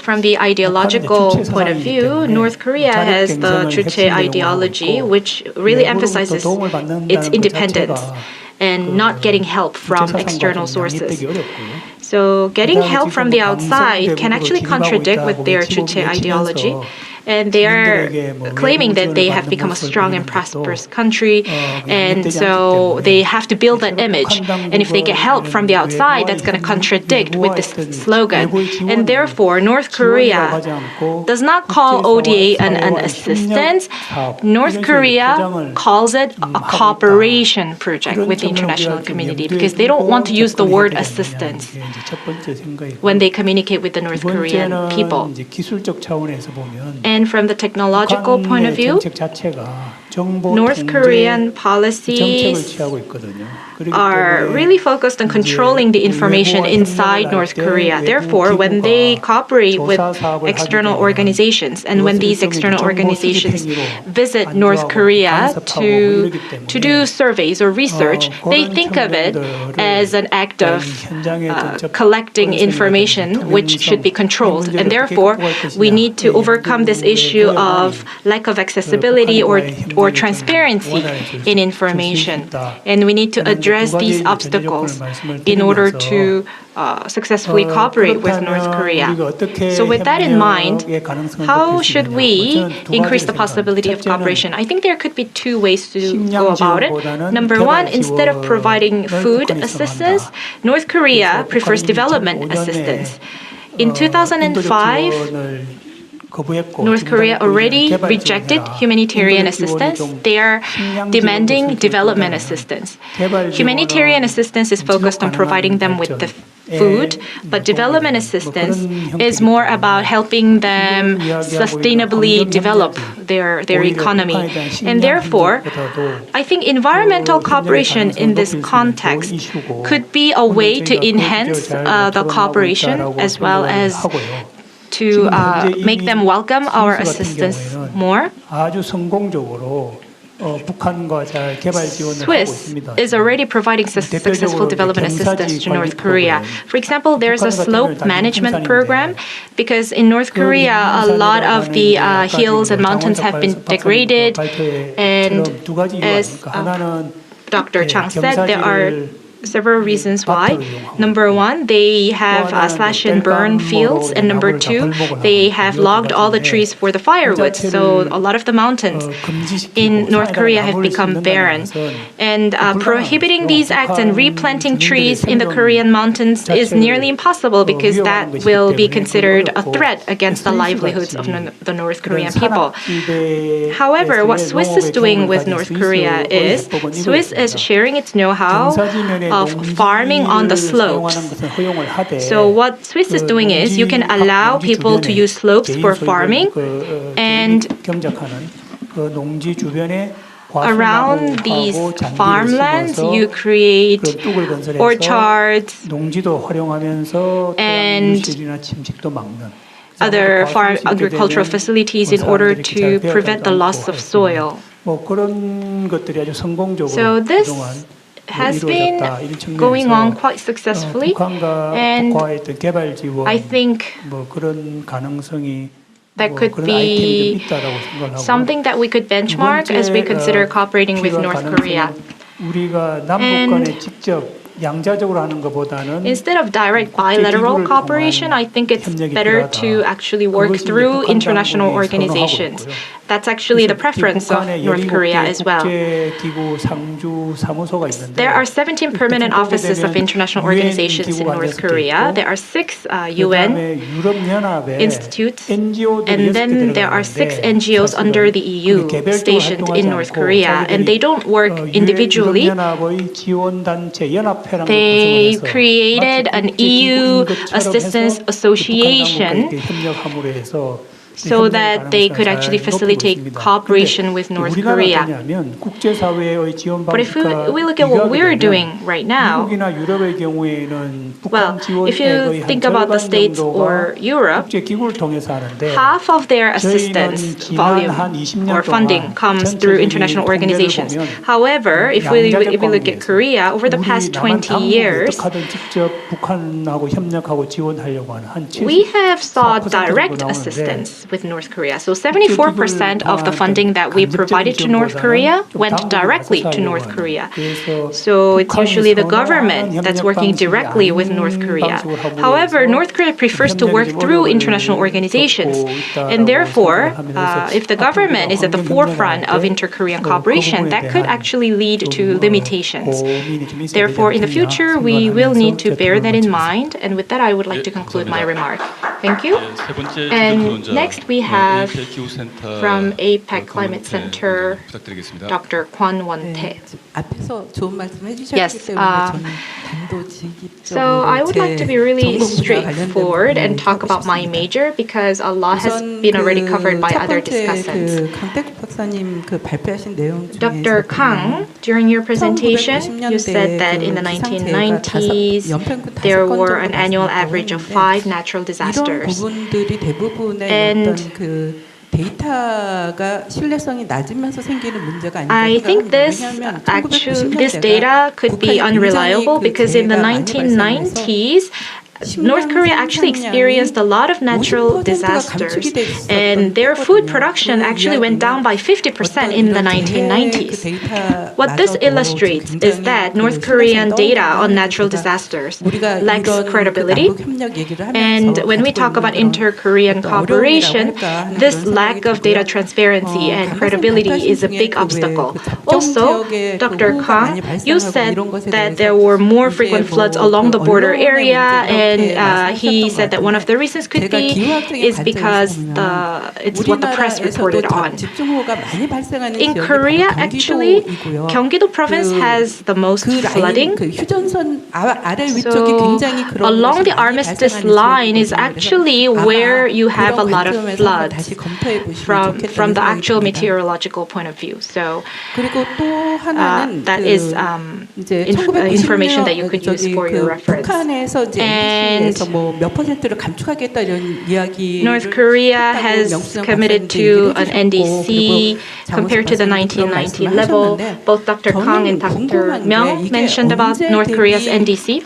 From the ideological point of view, North Korea has the Juche ideology, which really emphasizes its independence and not getting help from external sources. So getting help from the outside can actually contradict with their Juche ideology. And they are claiming that they have become a strong and prosperous country, and so they have to build that image. And if they get help from the outside, that's going to contradict with this slogan. And therefore, North Korea does not call ODA an assistance. North Korea calls it a cooperation project with the international community because they don't want to use the word assistance when they communicate with the North Korean people. And from the technological point of view, North Korean policies are really focused on controlling the information inside North Korea. Therefore, when they cooperate with external organizations and when these external organizations visit North Korea to do surveys or research, they think of it as an act of collecting information which should be controlled. And therefore, we need to overcome this issue of lack of accessibility or transparency in information. And we need to address these obstacles in order to successfully cooperate with North Korea. So with that in mind, how should we increase the possibility of cooperation? I think there could be two ways to go about it. Number one, instead of providing food assistance, North Korea prefers development assistance. In 2005, North Korea already rejected humanitarian assistance. They are demanding development assistance. Humanitarian assistance is focused on providing them with the food, but development assistance is more about helping them sustainably develop their economy. And therefore, I think environmental cooperation in this context could be a way to enhance the cooperation as well as to make them welcome our assistance more. Swiss is already providing successful development assistance to North Korea. For example, there's a slope management program because in North Korea, a lot of the hills and mountains have been degraded. And as Dr. Chang said, there are several reasons why. Number one, they have slash and burn fields, and number two, they have logged all the trees for the firewood. So a lot of the mountains in North Korea have become barren. And prohibiting these acts and replanting trees in the Korean mountains is nearly impossible because that will be considered a threat against the livelihoods of the North Korean people. However, what Swiss is doing with North Korea is Swiss is sharing its know-how of farming on the slopes. So what Swiss is doing is you can allow people to use slopes for farming, and around these farmlands you create orchards and other farm agricultural facilities in order to prevent the loss of soil. So this has been going on quite successfully, and I think that could be something that we could benchmark as we consider cooperating with North Korea. And instead of direct bilateral cooperation, I think it's better to actually work through international organizations. That's actually the preference of North Korea as well. There are 17 permanent offices of international organizations in North Korea. There are 6 UN institutes, and then there are 6 NGOs under the EU stationed in North Korea, and they don't work individually. They created an EU Assistance Association so that they could actually facilitate cooperation with North Korea. But if we look at what we're doing right now, well, if you think about the States or Europe, half of their assistance volume or funding comes through international organizations. However, if we look at Korea, over the past 20 years, we have sought direct assistance with North Korea. So 74% of the funding that we provided to North Korea went directly to North Korea. So it's usually the government that's working directly with North Korea. However, North Korea prefers to work through international organizations. And therefore, if the government is at the forefront of inter-Korean cooperation, that could actually lead to limitations. Therefore, in the future, we will need to bear that in mind. And with that, I would like to conclude my remark. Thank you. And next we have from APEC Climate Center, Dr. Kwon Won-Tae. Yes. So I would like to be really straightforward and talk about my major because a lot has been already covered by other discussants. Dr. Kang, during your presentation, you said that in the 1990s there were an annual average of 5 natural disasters. And I think this data could be unreliable because in the 1990s, North Korea actually experienced a lot of natural disasters, and their food production actually went down by 50% in the 1990s. What this illustrates is that North Korean data on natural disasters lacks credibility, and when we talk about inter-Korean cooperation, this lack of data transparency and credibility is a big obstacle. Also, Dr. Kang, you said that there were more frequent floods along the border area, and he said that one of the reasons could be is because it's what the press reported on. In Korea, actually, Gyeonggi-do province has the most flooding. So along the armistice line is actually where you have a lot of floods from the actual meteorological point of view. So that is information that you could use for your reference. And North Korea has committed to an NDC compared to the 1990 level. Both Dr. Kang and Dr. Myeong mentioned about North Korea's NDC.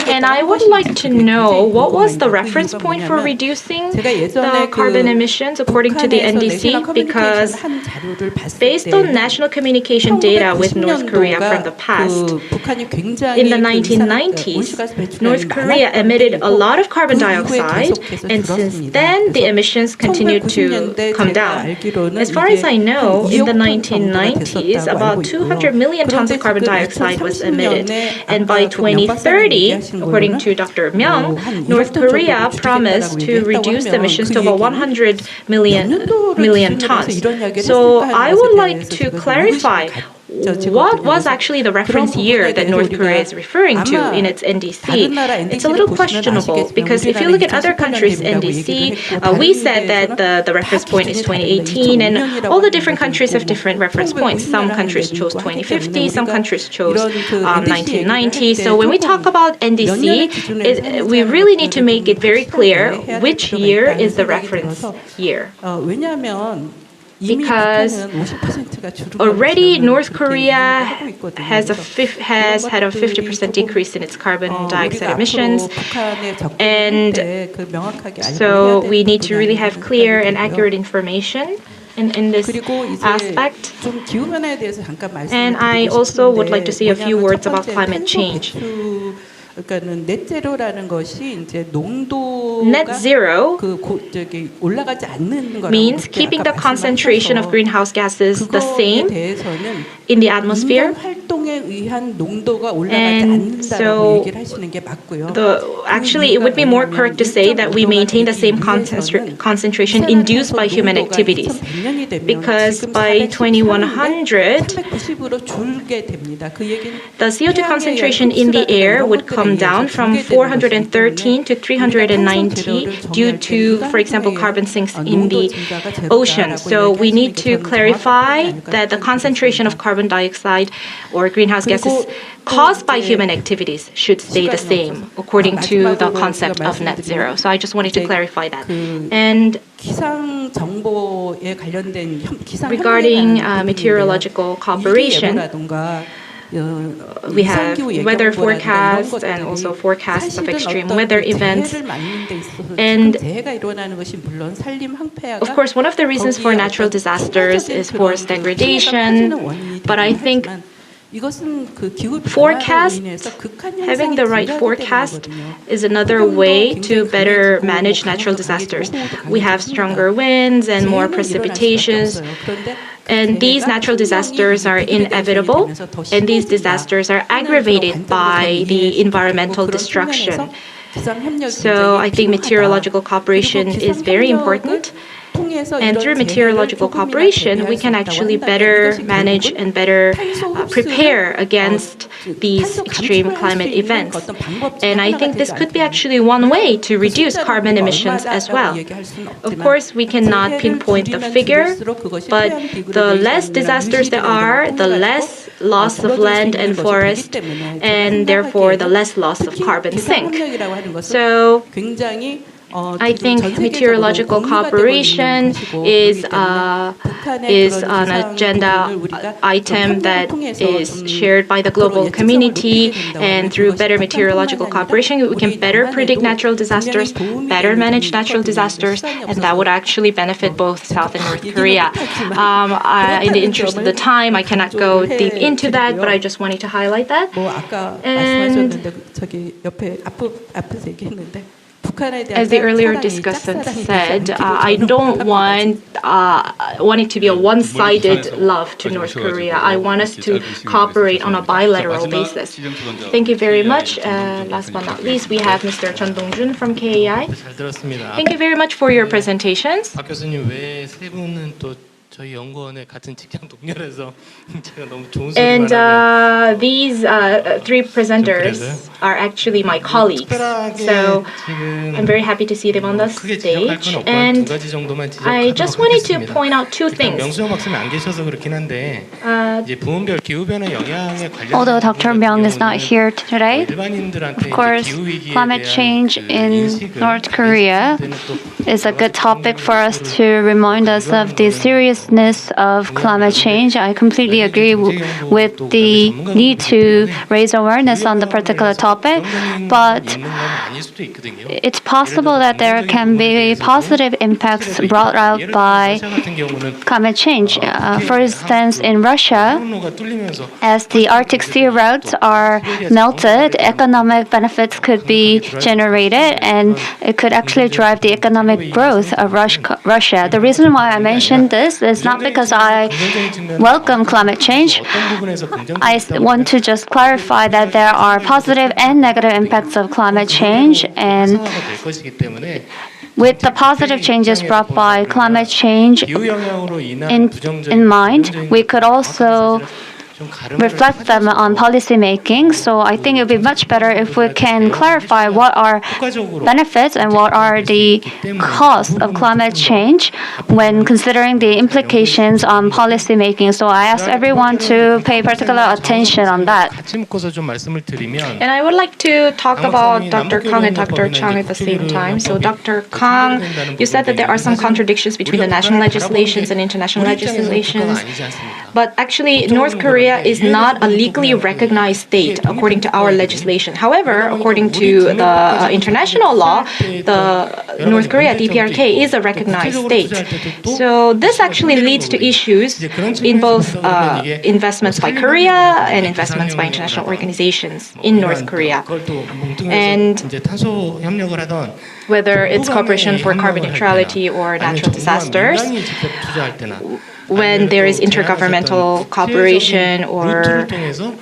And I would like to know what was the reference point for reducing the carbon emissions according to the NDC, because based on national communication data with North Korea from the past, in the 1990s, North Korea emitted a lot of carbon dioxide, and since then the emissions continued to come down. As far as I know, in the 1990s, about 200 million tons of carbon dioxide was emitted, and by 2030, according to Dr. Myeong, North Korea promised to reduce the emissions to about 100 million tons. So I would like to clarify what was actually the reference year that North Korea is referring to in its NDC. It's a little questionable because if you look at other countries' NDC, we said that the reference point is 2018, and all the different countries have different reference points. Some countries chose 2050, some countries chose 1990. So when we talk about NDC, we really need to make it very clear which year is the reference year. Because already North Korea has had a 50% decrease in its carbon dioxide emissions, and so we need to really have clear and accurate information in this aspect. And I also would like to say a few words about climate change. 그러니까는 넷제로라는 것이 이제 농도가 Net zero 올라가지 않는 거라고 means keeping the concentration of greenhouse gases the same in the atmosphere. 활동에 의한 농도가 올라가지 And 않는다라고 얘기를 하시는 게 맞고요. Actually, it would be more correct to say that we maintain the same concentration induced by human activities. Because by 2100, the CO2 concentration in the air would come down from 413 to 390 due to, for example, carbon sinks in the ocean. So we need to clarify that the concentration of carbon dioxide or greenhouse gases caused by human activities should stay the same according to the concept of net zero. So I just wanted to clarify that. And regarding meteorological cooperation, we have weather forecasts and also forecasts of extreme weather events. And of course, one of the reasons for natural disasters is forest degradation, but I think forecast, having the right forecast is another way to better manage natural disasters. We have stronger winds and more precipitations. And these natural disasters are inevitable, and these disasters are aggravated by the environmental destruction. So I think meteorological cooperation is very important. And through meteorological cooperation, we can actually better manage and better prepare against these extreme climate events. And I think this could be actually one way to reduce carbon emissions as well. Of course, we cannot pinpoint the figure, but the less disasters there are, the less loss of land and forest, and therefore the less loss of carbon sink. So I think meteorological cooperation is an agenda item that is shared by the global community, and through better meteorological cooperation, we can better predict natural disasters, better manage natural disasters, and that would actually benefit both South and North Korea. In the interest of the time, I cannot go deep into that, but I just wanted to highlight that. And as the earlier discussant said, I don't want it to be a one-sided love to North Korea. I want us to cooperate on a bilateral basis. Thank you very much. Last but not least, we have Mr. Chun Dong-jun from KAI. Thank you very much for your presentations. 박 교수님 외에 세 분은 또 저희 연구원의 같은 직장 동료라서 제가 너무 좋은 소리만 하면 And these three presenters are actually my colleagues. So I'm very happy to see them on the stage. And I just wanted to point out two things. 명수영 박사님 안 계셔서 그렇긴 한데 이제 부문별 기후 변화 영향에 관련 Although Dr. Myeong is not here today, of course, climate change in North Korea is a good topic for us to remind us of the seriousness of climate change. I completely agree with the need to raise awareness on the particular topic, but it's possible that there can be positive impacts brought out by climate change. For instance, in Russia, as the Arctic sea routes are melted, economic benefits could be generated, and it could actually drive the economic growth of Russia. The reason why I mentioned this is not because I welcome climate change. I want to just clarify that there are positive and negative impacts of climate change, and with the positive changes brought by climate change in mind, we could also reflect them on policy making. So I think it would be much better if we can clarify what are benefits and what are the costs of climate change when considering the implications on policy making. So I ask everyone to pay particular attention on that. And I would like to talk about Dr. Kang and Dr. Chung at the same time. So Dr. Kang, you said that there are some contradictions between the national legislations and international legislations. But actually, North Korea Korea is not a legally recognized state according to our legislation. However, according to the international law, the North Korea DPRK is a recognized state. So this actually leads to issues in both investments by Korea and investments by international organizations in North Korea. And whether it's cooperation for carbon neutrality or natural disasters, when there is intergovernmental cooperation or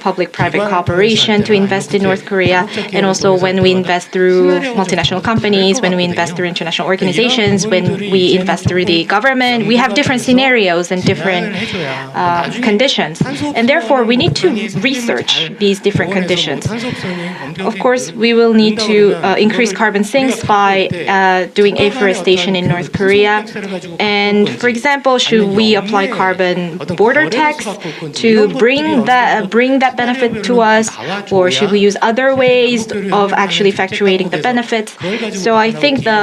public-private cooperation to invest in North Korea, and also when we invest through multinational companies, when we invest through international organizations, when we invest through the government, we have different scenarios and different conditions. And therefore, we need to research these different conditions. Of course, we will need to increase carbon sinks by doing afforestation in North Korea. And for example, should we apply carbon border tax to bring that benefit to us, or should we use other ways of actually effectuating the benefits? So I think the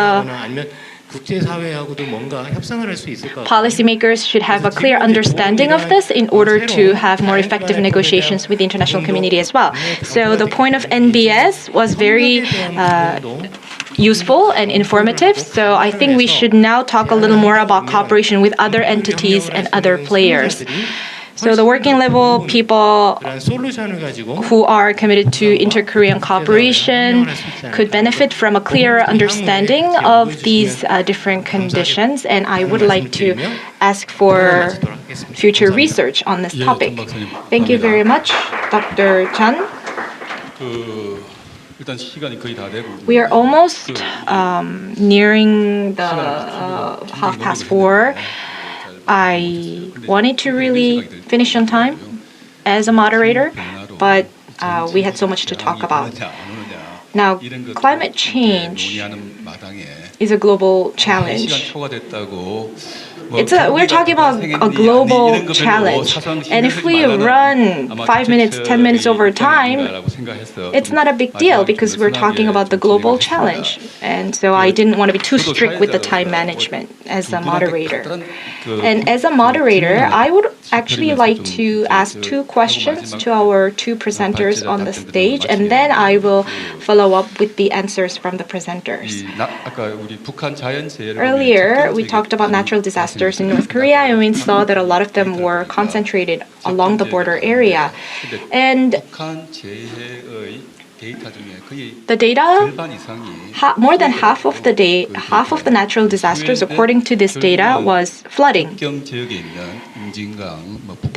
policymakers should have a clear understanding of this in order to have more effective negotiations with the international community as well. So the point of NBS was very useful and informative. So I think we should now talk a little more about cooperation with other entities and other players. So the working level people who are committed to inter-Korean cooperation could benefit from a clearer understanding of these different conditions, and I would like to ask for future research on this topic. Thank you very much, Dr. Chun. We are almost nearing the 4:30. I wanted to really finish on time as a moderator, but we had so much to talk about. Now, climate change is a global challenge. We're talking about a global challenge. And if we run 5 minutes, 10 minutes over time, it's not a big deal because we're talking about the global challenge. And so I didn't want to be too strict with the time management as a moderator. And as a moderator, I would actually like to ask 2 questions to our 2 presenters on the stage, and then I will follow up with the answers from the presenters. Earlier, we talked about natural disasters in North Korea, and we saw that a lot of them were concentrated along the border area. And the data, more than half of the natural disasters, according to this data, was flooding.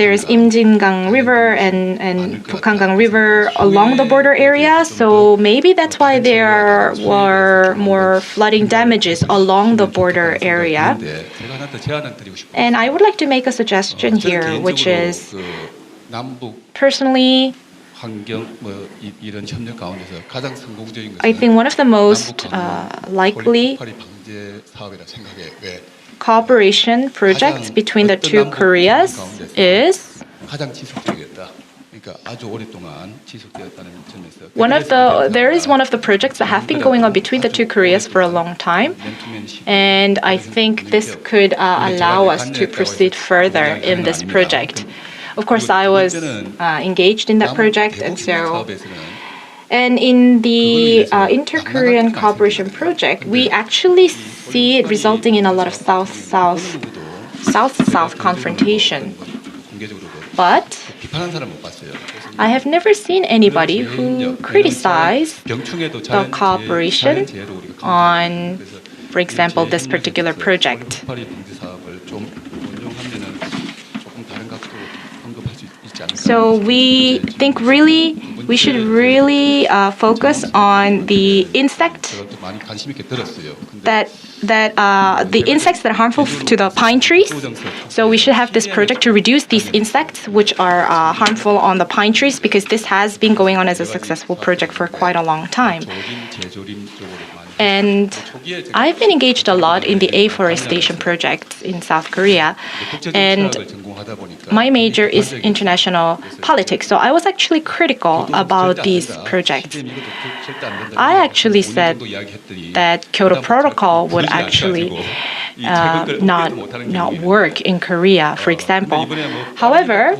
There is Imjingang River and Bukhangang River along the border area, so maybe that's why there were more flooding damages along the border area. And I would like to make a suggestion here, which is, personally, I think one of the most likely cooperation projects between the 2 Koreas is one of the projects that have been going on between the 2 Koreas for a long time, and I think this could allow us to proceed further in this project. Of course, I was engaged in that project, and in the inter-Korean cooperation project, we actually see it resulting in a lot of South-South confrontation. But I have never seen anybody who criticized the cooperation on, for example, this particular project. So we think we should really focus on the insects that the insects that are harmful to the pine trees. So we should have this project to reduce these insects which are harmful on the pine trees, because this has been going on as a successful project for quite a long time. And I've been engaged a lot in the afforestation projects in South Korea, and my major is international politics, so I was actually critical about these projects. I actually said that Kyoto Protocol would actually not work in Korea, for example. However,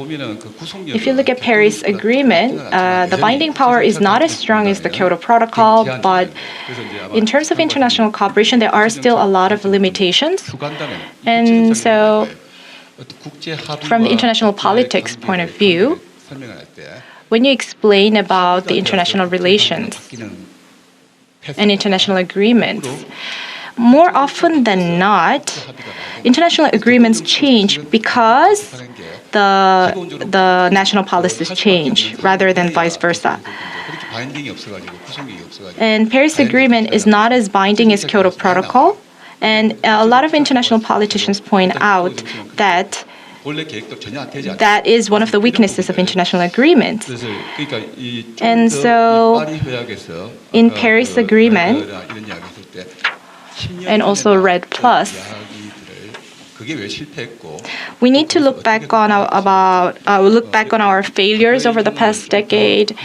if you look at Paris Agreement, the binding power is not as strong as the Kyoto Protocol, but in terms of international cooperation, there are still a lot of limitations. And so, from the international politics point of view, when you explain about the international relations and international agreements, more often than not, international agreements change because the national policies change rather than vice versa. And Paris Agreement is not as binding as Kyoto Protocol, and a lot of international politicians point out that that is one of the weaknesses of international agreements. And so, in Paris Agreement, and also REDD+, we need to look back on our failures over the past decade,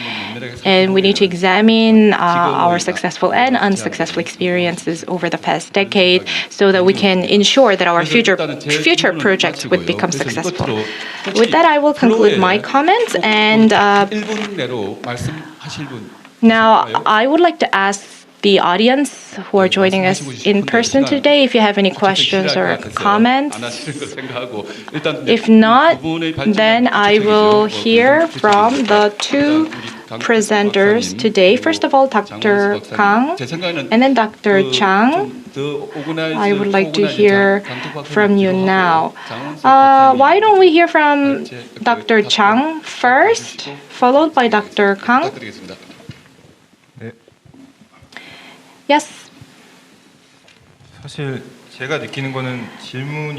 and we need to examine our successful and unsuccessful experiences over the past decade, so that we can ensure that our future projects would become successful. With that, I will conclude my comments, and now I would like to ask the audience who are joining us in person today, if you have any questions or comments. If not, then I will hear from the two presenters today. First of all, Dr. Kang and then Dr. Jang. I would like to hear from you now. Why don't we hear from Dr. Jang first, followed by Dr. Kang? Yes.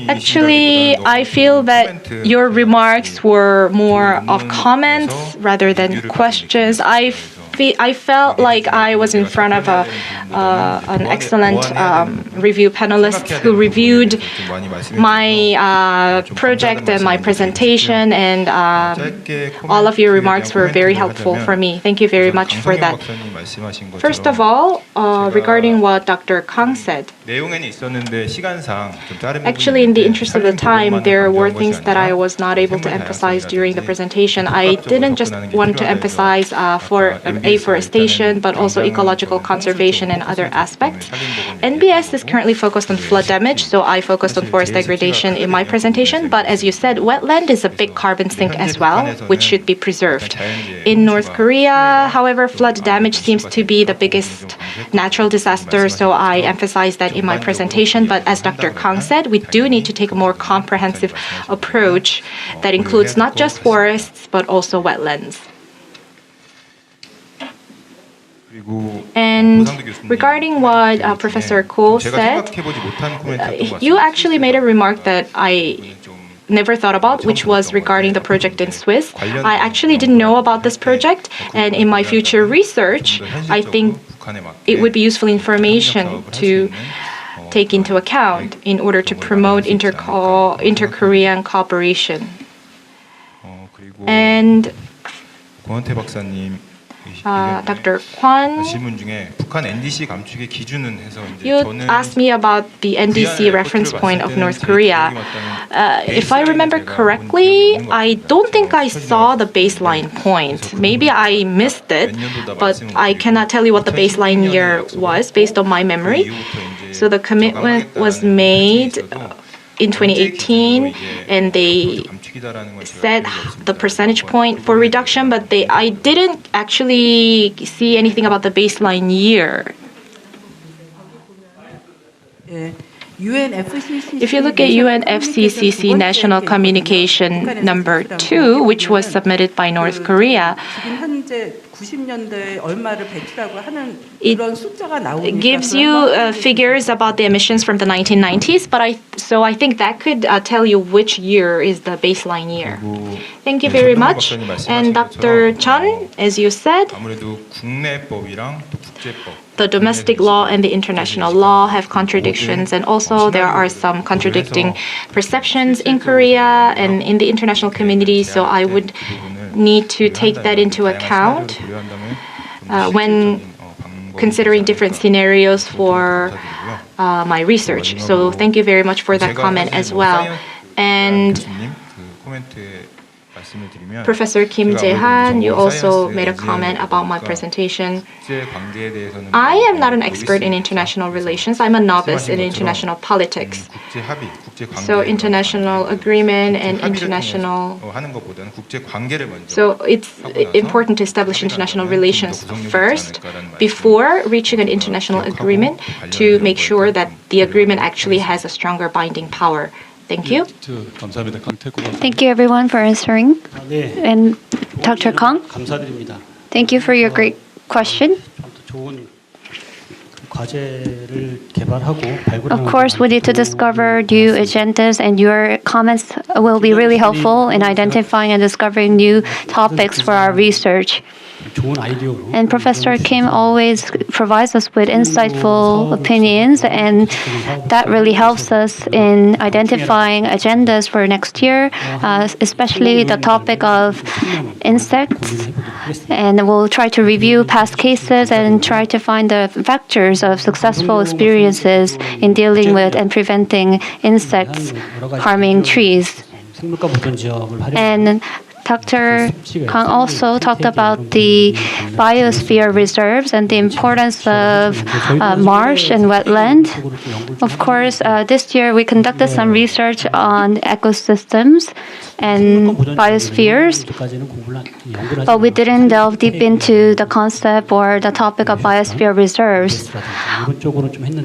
Actually, I feel that your remarks were more of comments rather than questions. I felt like I was in front of an excellent review panelist who reviewed my project and my presentation, and all of your remarks were very helpful for me. Thank you very much for that. First of all, regarding what Dr. Kang said, actually, in the interest of the time, there were things that I was not able to emphasize during the presentation. I didn't just want to emphasize for afforestation, but also ecological conservation and other aspects. NBS is currently focused on flood damage, so I focused on forest degradation in my presentation. But as you said, wetland is a big carbon sink as well, which should be preserved. In North Korea, however, flood damage seems to be the biggest natural disaster, so I emphasized that in my presentation. But as Dr. Kang said, we do need to take a more comprehensive approach that includes not just forests, but also wetlands. And regarding what Professor Ko said, you actually made a remark that I never thought about, which was regarding the project in Swiss. I actually didn't know about this project, and in my future research, I think it would be useful information to take into account in order to promote inter-Korean cooperation. And Dr. Kwon, you asked me about the NDC reference point of North Korea. If I remember correctly, I don't think I saw the baseline point. Maybe I missed it, but I cannot tell you what the baseline year was based on my memory. So the commitment was made in 2018, and they set the percentage point for reduction, but I didn't actually see anything about the baseline year. If you look at UNFCCC National Communication number 2, which was submitted by North Korea, it gives you figures about the emissions from the 1990s, so I think that could tell you which year is the baseline year. Thank you very much. And Dr. Chun, as you said, the domestic law and the international law have contradictions, and also there are some contradicting perceptions in Korea and in the international community, so I would need to take that into account when considering different scenarios for my research. So thank you very much for that comment as well. And Professor Kim Chae-Han, you also made a comment about my presentation. I am not an expert in international relations. I'm a novice in international politics. So international agreement and international... So it's important to establish international relations first before reaching an international agreement to make sure that the agreement actually has a stronger binding power. Thank you. Thank you everyone for answering. And Dr. Kang, 감사드립니다. thank you for your great question. 좋은 과제를 개발하고 발굴하는 Of course, we need to discover new agendas, and your comments will be really helpful in identifying and discovering new topics for our research. 좋은 아이디어로 And Professor Kim always provides us with insightful opinions, and that really helps us in identifying agendas for next year, especially the topic of insects. And we'll try to review past cases and try to find the factors of successful experiences in dealing with and preventing insects harming trees. 생물과 보존 지역을 활용. And Dr. Kang also talked about the biosphere reserves and the importance of marsh and wetland. Of course, this year we conducted some research on ecosystems and biospheres, but we didn't delve deep into the concept or the topic of biosphere reserves.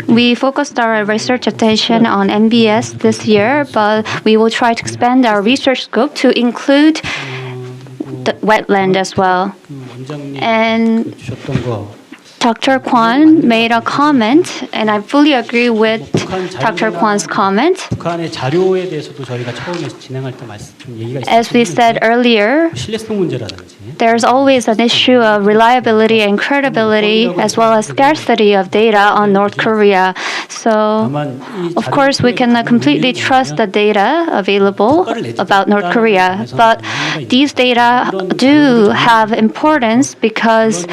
We focused our research attention on NBS this year, but we will try to expand our research scope to include the wetland as well. And Dr. Kwon made a comment, and I fully agree with Dr. Kwon's comment. 북한의 자료에 대해서도 저희가 처음에 진행할 때 좀 얘기가 있었어요. As we said earlier, 신뢰성 문제라든지. there's always an issue of reliability and credibility, as well as scarcity of data on North Korea. So, of course, we cannot completely trust the data available about North Korea, but these data do have importance because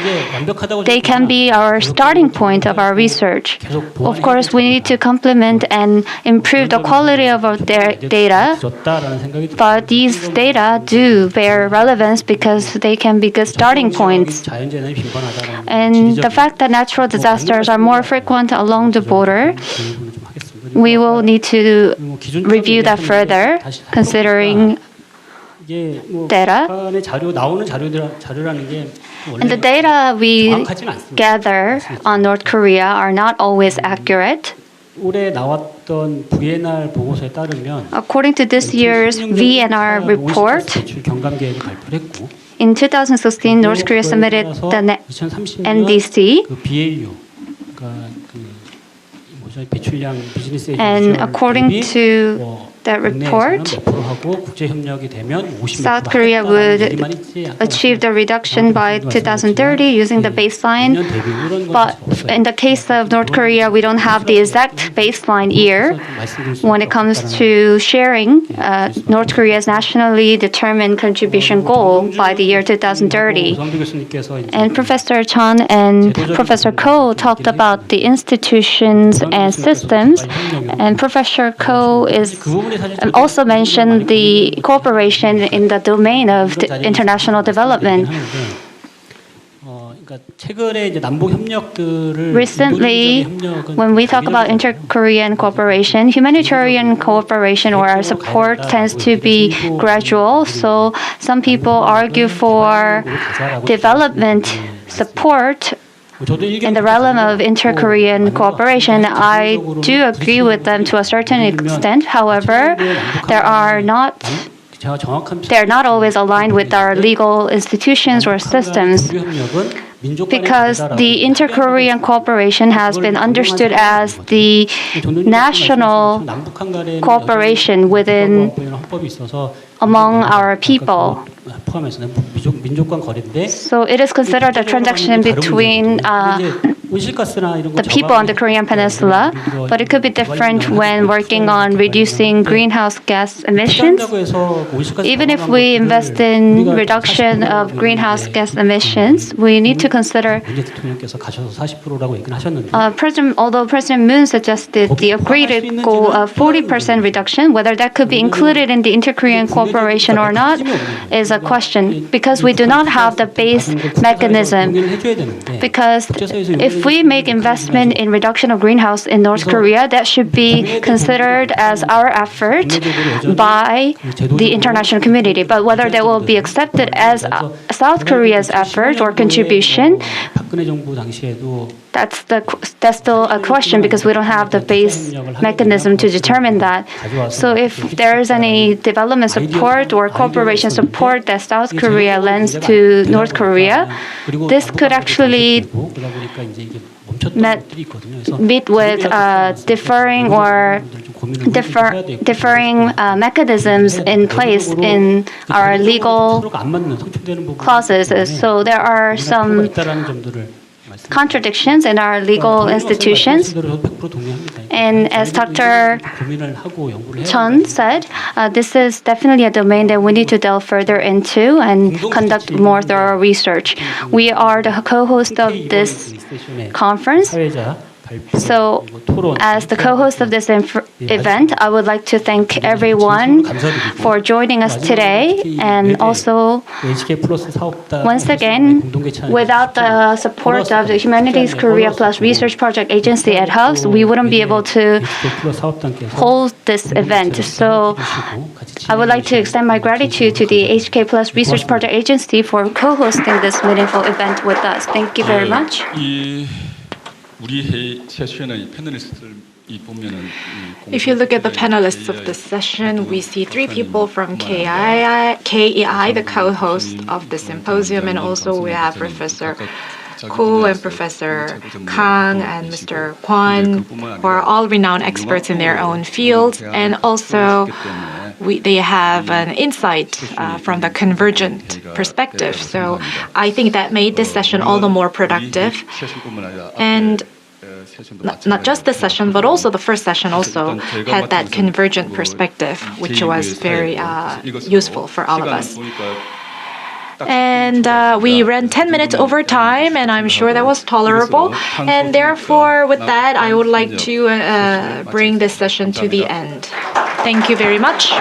they can be our starting point of our research. Of course, we need to complement and improve the quality of our data, but these data do bear relevance because they can be good starting points. And the fact that natural disasters are more frequent along the border, we will need to review that further, considering data. And the data we gather on North Korea are not always accurate. According to this year's VNR report, in 2016, North Korea submitted the NDC. And according to that report, South Korea would achieve the reduction by 2030 using the baseline. But in the case of North Korea, we don't have the exact baseline year when it comes to sharing North Korea's nationally determined contribution goal by the year 2030. And Professor Chun and Professor Ko talked about the institutions and systems, and Professor Ko also mentioned the cooperation in the domain of international development. Recently, when we talk about inter-Korean cooperation, humanitarian cooperation or our support tends to be gradual. So some people argue for development support in the realm of inter-Korean cooperation. I do agree with them to a certain extent. However, they're not always aligned with our legal institutions or systems, because the inter-Korean cooperation has been understood as the national cooperation among our people. 포함해서 민족 간 거래인데. So it is considered a transaction between the people on the Korean Peninsula, but it could be different when working on reducing greenhouse gas emissions. Even if we invest in reduction of greenhouse gas emissions, we need to consider. Although President Moon suggested the agreed goal of 40% reduction, whether that could be included in the inter-Korean cooperation or not is a question, because we do not have the base mechanism. Because if we make investment in reduction of greenhouse in North Korea, that should be considered as our effort by the international community. But whether that will be accepted as South Korea's effort or contribution, that's still a question, because we don't have the base mechanism to determine that. So if there is any development support or cooperation support that South Korea lends to North Korea, this could actually meet with differing mechanisms in place in our legal clauses. So there are some contradictions in our legal institutions. And as Dr. Chun said, this is definitely a domain that we need to delve further into and conduct more thorough research. We are the co-host of this conference. So, as the co-host of this event, I would like to thank everyone for joining us today, and also, once again, without the support of the Humanities Korea Plus Research Project Agency at Hubs, we wouldn't be able to hold this event. So, I would like to extend my gratitude to the HK Plus Research Project Agency for co-hosting this meaningful event with us. Thank you very much. If you look at the panelists of this session, we see three people from KEI, the co-host of the symposium, and also we have Professor Ko and Professor Kang and Mr. Kwon, who are all renowned experts in their own fields, and also they have an insight from the convergent perspective. So I think that made this session all the more productive. And not just this session, but also the first session also had that convergent perspective, which was very useful for all of us. And we ran 10 minutes over time, and I'm sure that was tolerable. And therefore, with that, I would like to bring this session to the end. Thank you very much.